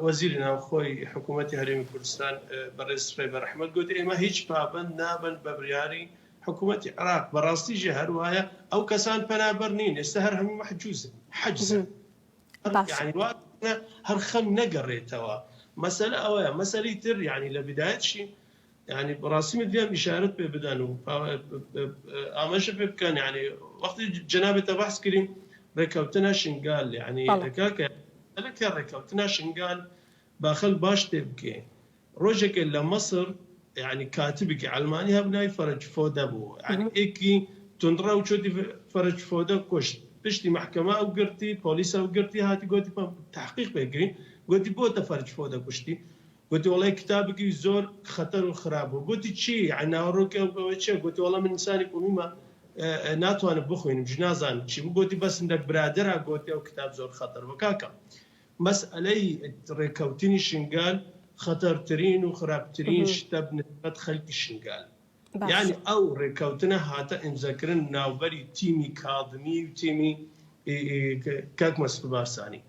Speaker 5: وزيرنا أخوي حكومة هرم كردستان برئيس فيبر أحمد قلت إما هيج بابن نابن ببرياري حكومة العراق براستي جهر وهي أو كسان بنابرنين استهر همي محجوزة حجزة يعني وقتنا هرخم نقريتوا مسألة أويا مسألة تر يعني لبداية شيء يعني براسم الديان إشارة ببدانو أماشي بكان يعني وقت جنابة بحث كريم ركوتنا شنقال يعني ركاكا لك ركوتنا شنقال باخل باش تبكي روجك إلا مصر يعني كاتبك علماني هبناي فرج فودا بو يعني إيكي تندرا وشودي فرج فودا كشت بشتي محكمة أو قرتي بوليس أو قرتي هاتي قلتي تحقيق بيجري قلتي بو تفرج فودا كشتي قلتي والله كتابك زور خطر وخراب قلتي شيء عنا وروك أو شيء قلتي والله من إنسانك ومما ناتو أنا بخوين بجنازان شيء قلتي بس عندك برادرها قلتي أو كتاب زور خطر وكاكا مسألة ركوتيني شنقال خطر ترين وخراب ترين شتب نسبة خلق الشنقال يعني أو ركوتنا هاتا انذكرن ناوبري تيمي كاظمي وتيمي كاك مسؤول بارساني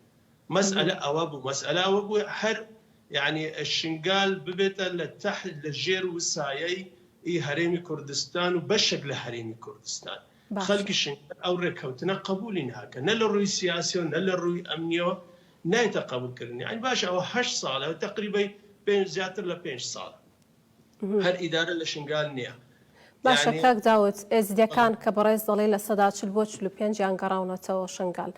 Speaker 5: مسألة أوابو هر يعني الشنقال ببيتا لتحت للجير والسايي هريمي كردستان وبشكل هريمي كردستان خلق الشنقال أو ركوتنا قبولين هكا نلا الروي سياسي ونلا الروي أمنيو نايتا قبول كرني يعني باشا أو 8 صالة تقريبا بين زياتر ل 5 صالة هر إدارة لشنقال نيا
Speaker 1: باشە کاک داوت ئێزدیەکان کە بەڕێز دەڵێ لە سەدا 45 گەڕاونەتەوە شنگال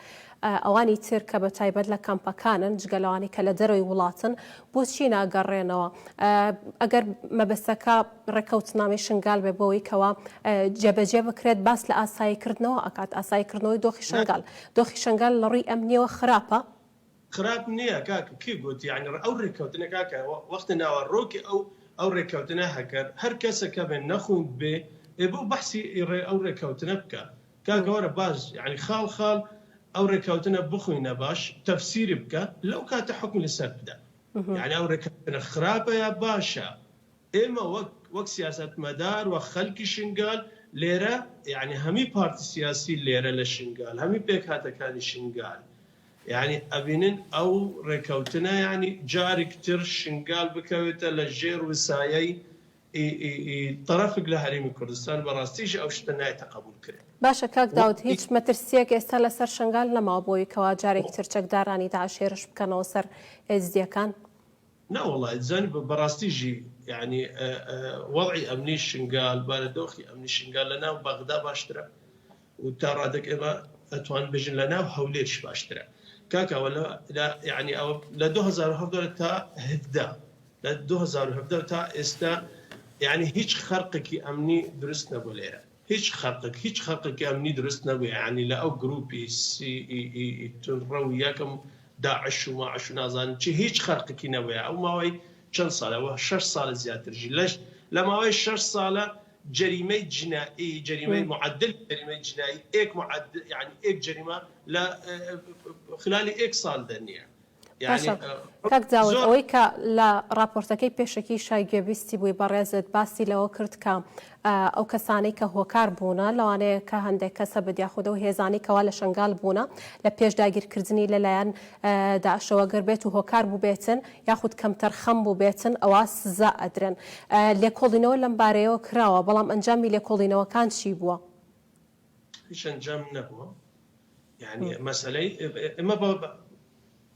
Speaker 1: ئەوانی تر کە بە تایبەت لە کەمپەکانن جگەلەوانی کە لە دەرەوەی وڵاتن بۆچی ناگەڕێنەوە ئەگەر مەبەستەکە ڕێکەوتنامەی شنگال بێ بۆەوەی کەەوە جێبەجێ بکرێت باس لە ئاساییکردنەوە ئەکات ئاساییکردنەوەی دۆخی شنگال دۆخی شنگال لە ڕووی ئەمنیەوە خراپە
Speaker 5: خراپ نییە کاکە کی گوتی یعنی ئەو ڕێککەوتنە کاکە وەختی ناوە ڕۆکی ئەو ڕێککەوتنە هەکرد هەر کەسەکە بێن نەخوند بێ بۆ بەحسی ئەو ڕێککەوتنە بکە کاکەوەرە باش یعنی خاڵ ئەو ڕێککەوتنە بخوینە باش تەفسیری بکە لەو کاتە حکم لەسەر بدە یعنی ئەو ڕێککەوتنە خراپە یا باشە ئێمە وەک سیاسەتمەدار و خەڵکی شنگال لێرە یعنی هەمی پارتی سیاسی لێرە لە شنگال هەمی پێک هاتەکانی شنگال یعنی ئەبینن ئەو ڕێکەوتنە ینی جارێکتر شنگال بکەوێتە لە ژێر وسایەی طرفێک لە هەرێمی کوردستان بەڕاستیش ئەو شتە نایەتە قبول کرێت
Speaker 1: باشە کاک داوت هیچ مەترسیەک ئێستا لەسەر شنگال نەماوە بۆی کەوا جارێکتر چەکدارانی داعشێرش بکەنەوە سەر ئێزدیەکان
Speaker 5: ناوەڵی زانی بەڕاستیژی یعنی وەڵعی ئەمنی شنگال بارە دۆخی ئەمنی شنگال لە ناو بەغدا باشترە و تا ڕادێک ئێمە ئەتوان بژن لە ناو هەولێرش باشترە کاکەوە یعنی ئەوە لە 2017 تا 17 لە 2017 تا ئێستا یعنی هیچ خەرقێکی ئەمنی دروست نەبوو لێرە هیچ خەرقێکی ئەمنی دروست نەبوو یعنی لە ئەو گروپی تونڕە یەکەم داعش و ماعش و نازانم چی هیچ خەرقێکی نەبووە ئەو ماوەی چەند ساڵەوە 6 ساڵە زیاترژی لە ماوەی 6 ساڵە جريمه جنائي جريمه معدل جريمه جنائي ايك معدل يعني ايك جريمه لا خلال ايك صال دنيا
Speaker 1: يعني كاك داود ئەوەی کە لە راپۆرتەکەی پێشەکی شایگوێبیستی بووی بەڕێزت باسی لەوە کرد کە ئەو کەسانەی کە هۆکار بوونە لەوانەیە کە هەندێک کەسە بەدیاخودە و هێزانی کەوا لە شنگال بوونە لە پێش داگیرکردنی لەلایەن داعشەوە گەر بێت و هۆکار بوو بێتن یاخود کەمتەر خەم بوو بێتن ئەوە سزا ئەدرن لێکۆڵینەوە لەم بارەیەوە کراوە بەڵام ئەنجامی لێکۆڵینەوەکان چی بووە؟
Speaker 5: هیچ ئەنجام نەبووە یعنی مەسەلەی ئێمە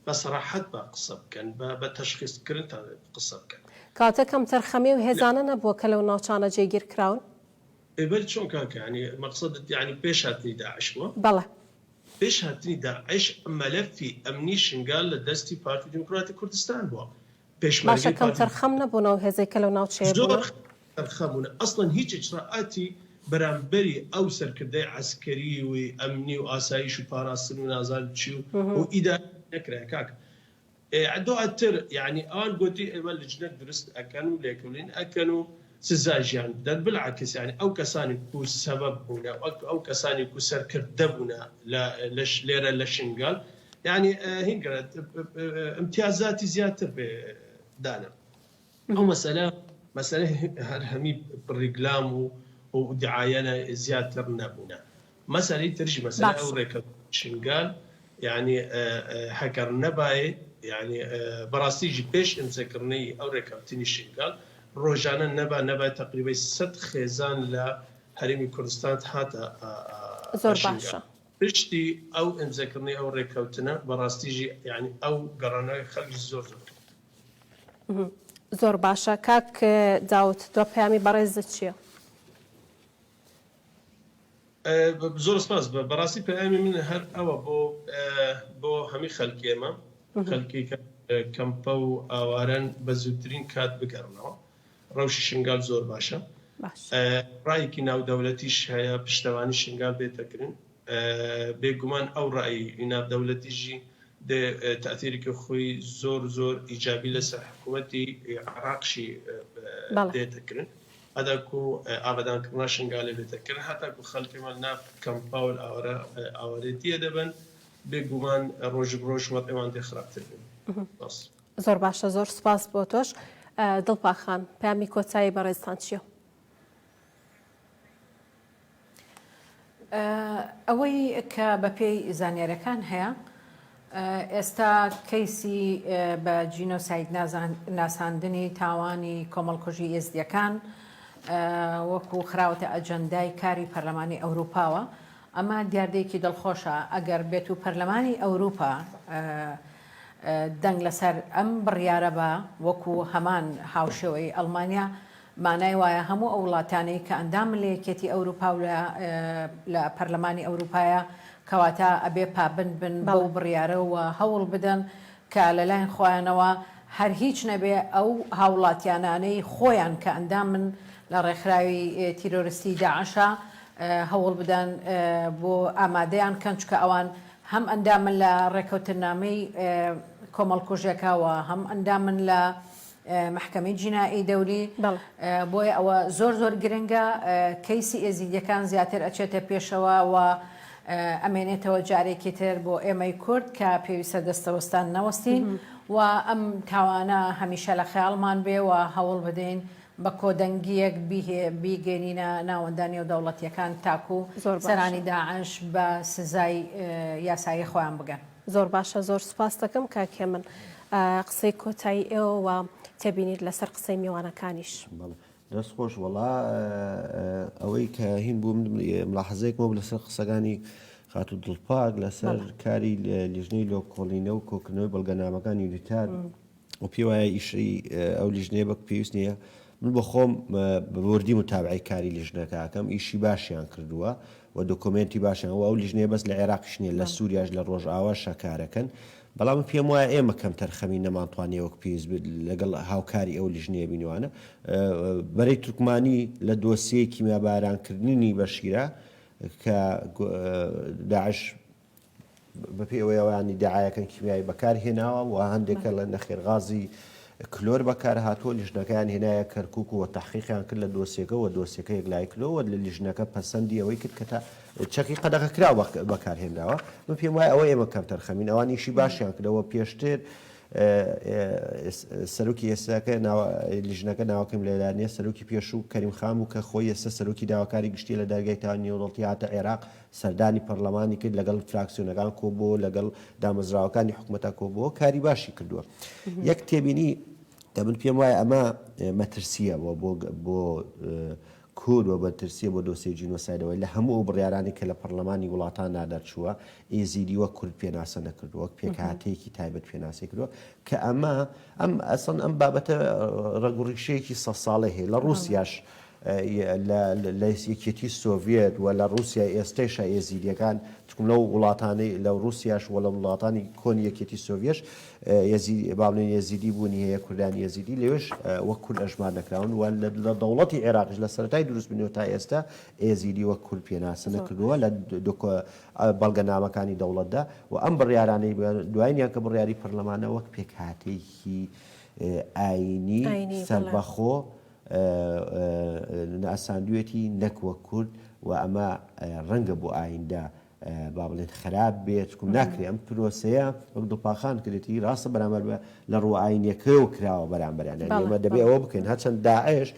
Speaker 5: بصراحة بقصة بكن بتشخيص كرنت قصة بكن
Speaker 1: كاتا كم ترخمي وهزانا نبوة كلو ناوشانا جيجير كراون
Speaker 5: قبل شون كاك يعني مقصد يعني بيش هاتني داعش مو
Speaker 1: بلا
Speaker 5: بيش هاتني داعش ملفي أمني شنقال لدستي بارتي ديمقراطي كردستان بوا بيش
Speaker 1: ماشا كم ترخمنا بونا وهزي كلو ناوشي بونا
Speaker 5: ترخمونا أصلا هيج إجراءاتي برامبري أو سركردي عسكري وأمني وآسايش وباراسن ونازال تشيو وإذا نكره كاك عدو أتر يعني أنا قلتي إما لجنة درست أكانوا ليكولين أكانوا سزاجيان بدل بالعكس يعني أو كساني كو سبب هنا أو كساني كو سركردبنا لش ليرة لشنقال يعني هنقرأ امتيازاتي زيادة بدانا أو مسألة همي بالرقلام ودعاينا زيادة نبونا مسألة ترجي مسألة أو ريكا شنقال يعني حكر نباي يعني براسيجي بيش انذكرني او ركبتني شنقال روجانا نبا تقريبا 6 خيزان لهرمي كردستان حتى
Speaker 1: زور باشا
Speaker 5: بشتي او انذكرني او ركبتنا براستيجي يعني او قرانا خلق
Speaker 1: زور باشا كاك داوت دو بيامي برز چیه
Speaker 5: زۆر سپاس بەڕاستی پەیامی من هەر ئەوە بۆ هەمی خەڵکی ئێمە خەڵکی کەمپە و ئاواران بە زووترین کات بگەڕنەوە ڕەوشی شنگال زۆر باشە ڕایەکی ناودەوڵەتیش هەیە پشتەوانی شنگال بێتەکردن بێگومان ئەو ڕایی ناودەوڵەتیژی تاثیرێکی خۆی زۆر ئیجابی لەسەر حکوومەتی عێراقشی دێتەکردن هذاكو أبداً كنا شنقالي بتذكر حتى كو خلق مالنا كم باول أوريتية دبن بيجومان روج بروش وات إيمان دخرات تبين بس
Speaker 1: زور باشا زور سپاس بوتوش دڵپا خان پامی کۆچایی بەڕێزتان چییە؟
Speaker 4: ئەوەی کە بە پێی زانیاریەکان هەیە ئێستا کەیسی بە جینۆساید ناساندنی تاوانی کۆمەڵکوژی ئێزدیەکان وەکو خراوەتە ئەجەندای کاری پەرلەمانی ئەوروپاوە ئەمە دیاردەیەکی دڵخۆشە ئەگەر بێت و پەرلەمانی ئەوروپا دەنگ لەسەر ئەم بڕیارە بە وەکو هەمان هاوشێوەی ئەڵمانیا مانای وایە هەموو ئەو وڵاتانەی کە ئەندام لە یەکێتی ئەوروپا و لە پەرلەمانی ئەوروپایە کەواتە ئەبێ پابند بن بەو بڕیارەوە هەوڵ بدەن کە لەلایەن خۆیانەوە هەر هیچ نەبێ ئەو هاوڵاتیانانەی خۆیان کە ئەندام من لە ڕێکخراوی تیرۆریستی داعشە هەوڵ بدەن بۆ ئامادەیان کەنچکە ئەوان هەم ئەندامن لە ڕێکەوتنامەی کۆمەڵکوژەکەوە هەم ئەندامن لە محکمەی جینایی دەولی بۆیە ئەوە زۆر گرنگە کەیسی ئێزیدیەکان زیاتر ئەچێتە پێشەوە و ئەمێنێتەوە جارێکی تر بۆ ئێمەی کورد کە پێویستە دەستەوەستان نەوەستین و ئەم تاوانە هەمیشە لە خەیاڵمان بێ و هەوڵ بدەین بە کۆدەنگیەک بیگەێنینە ناوەندانی و دەوڵەتیەکان تاکو سەرانی داعش بە سزای یاسایی خۆیان بگەن.
Speaker 1: زۆر باشە، زۆر سوپاس دەکەم کاکێ من قسەی کۆتایی ئێوە تێبینیت لەسەر قسەی میوانەکانیش.
Speaker 3: دەست خۆش وەڵا ئەوەی کە هین بووم ملاحەزەیەکمە لەسەر قسەکانی خاتو دڵپاک لەسەر کاری لیژنەی لۆکۆڵینە و کۆکردنەوەی بەڵگەنامەکانی یونیتار و پێ وایە ئیشەی ئەو لیژنەیە بەک پێویست نییە. من بە خۆم بەوردی متابعی کاری لیژنەکەکەم ئیشی باشیان کردووە و دۆکۆمنتی باشیان و ئەو لیژنەیە بەس لە عێراقیش نییە لە سووریاش لە ڕۆژئاوا شەکارەکەن. بەڵام پێم وایە ئێمە کەم تەرخەمی نەمانتوانێ وەک پێویست لەگەڵ هاوکاری ئەو لیژنەیە بینوانە بەرەی تورکمانی لە دۆسیەی کیمیابارانکردنی بەشیرە کە داعش بەپێوەیەوانی داعایەکەن کیمیایی بەکارهێناوە و هەندێکە لە نەخێرغازی کلۆر بەکار هاتووە لیژنەکەیان هێنایە کەرکووک و تەحقیقیان کرد لە دۆسیەکە و دۆسیەکە یەکلای کلۆوە لە لیژنەکە پەسەندی ئەوەی کرد کە تا چەکی قەدەغە کرا بەکارهێنراوە. من پێم وایە ئەوە ئێمە کەم تەرخەمین ئەوان ئیشی باشیان کردەوە. پێشتر سەرۆکی ئێستاکە لیژنەکە ناوەکەم لێلانێ سەرۆکی پێشوو کەریم خان و کە خۆی ئێستا سەرۆکی داواکاری گشتی لە دەرگای تاوان نێودەوڵەتی هاتە عێراق سەردانی پەرلەمانی کرد لەگەڵ فراکسیۆنەکان کۆبووە لەگەڵ دامەزراوەکانی حکوومەتە کۆبووە کاری باشی کردووە. یەک تێبینی کە من پێم وایە ئەمە مەترسیە بۆ کورد و بەترسیە بۆ دۆسی جینۆسایدەوەی لە هەموو ئەو بڕیارانی کە لە پەرلەمانی وڵاتان نادەرچووە ئێزیدی وەک کورد پێناسە نەکردووە وەک پێکهاتەیەکی تایبەت پێناسی کردووە کە ئەسڵ ئەم بابەتە ڕەگوڕیشەیەکی 100 ساڵی هەیە لە ڕووسیاش لە یەکێتی سۆڤێت و لە رووسیا ئێستێشە ئێزیدیەکان چکم لەو وڵاتانەی لە رووسیاش و لە وڵاتانی کۆنی یەکێتی سۆڤێش باڵێن یەزیدی بوونی هەیە کوردانی یەزیدی لێوش وەک کورد ئەژمار نەکراون و لە دەوڵەتی عێراقش لە سەرەتای دروستبوونەوە تا ئێستا ئێزیدی وەک کورد پێناسە نەکردووە لە بەڵگەنامەکانی دەوڵەتدا و ئەم بڕیارانەی دواییان کە بڕیاری پەرلەمانە وەک پێکهاتێکی ئاینی سەربەخۆ ئاساندوێتی نەکوە کورد و ئەمە ڕەنگە بۆ ئایندا با بڵێن خراپ بێت کوم ناکرێ ئەم پرۆسەیە وەک دڵپاخان کردێتی ڕاستە بەرامبەر لە ڕوو ئاینیەکەیەوە کراوە بەرامبەریان ئێمە دەبێت ئەوە بکەین هەرچەند داعش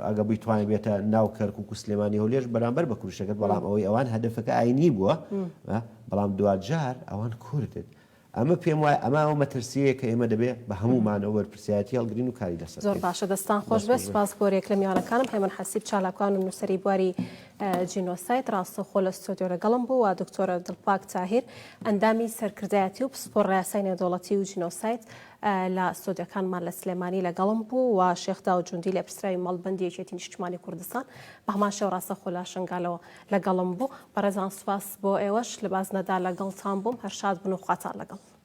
Speaker 3: ئەگە بیتوانین بێتە ناو کەرکووک و سلێمانی هەولێر بەرامبەر بە کوردشەکەت بەڵام ئەوەی ئەوان هەدەفەکە ئاینی بووە بەڵام دوجار ئەوان کوردت ئەمە پێم وایە ئەمە ئەو مەترسیەیە کە ئێمە دەبێت بە هەمومانەوە وەرپرسیاتی هەڵگرین و کاری دەسەر.
Speaker 1: زۆر باشە دەستان خۆش بێت. سپاس گۆرێک لە میوانەکانم هێمن حەسیب چالاکوان و نووسەری بواری جینۆساید ڕاستەخۆ لە ستۆدیۆ لەگەڵم بوو و دکتۆرە دڵپاک تاهیر ئەندامی سەرکردایەتی و پسپۆڕ ڕاستای نێودەوڵەتی و جینۆساید لە ستۆدیۆکانمان لە سلێمانی لەگەڵم بوو و شێخ داوجوندی لە پرسراوی مەڵبەندی یەکێتی نیشتیمانی کوردستان بە هەمان شێوە ڕاستەخۆ لە شنگالەوە لەگەڵم بوو. بەڕێزان سوپاس بۆ ئێوەش لە بازنەدا لەگەڵتان بووم. هەر شاد بن و خواتان لەگەڵ.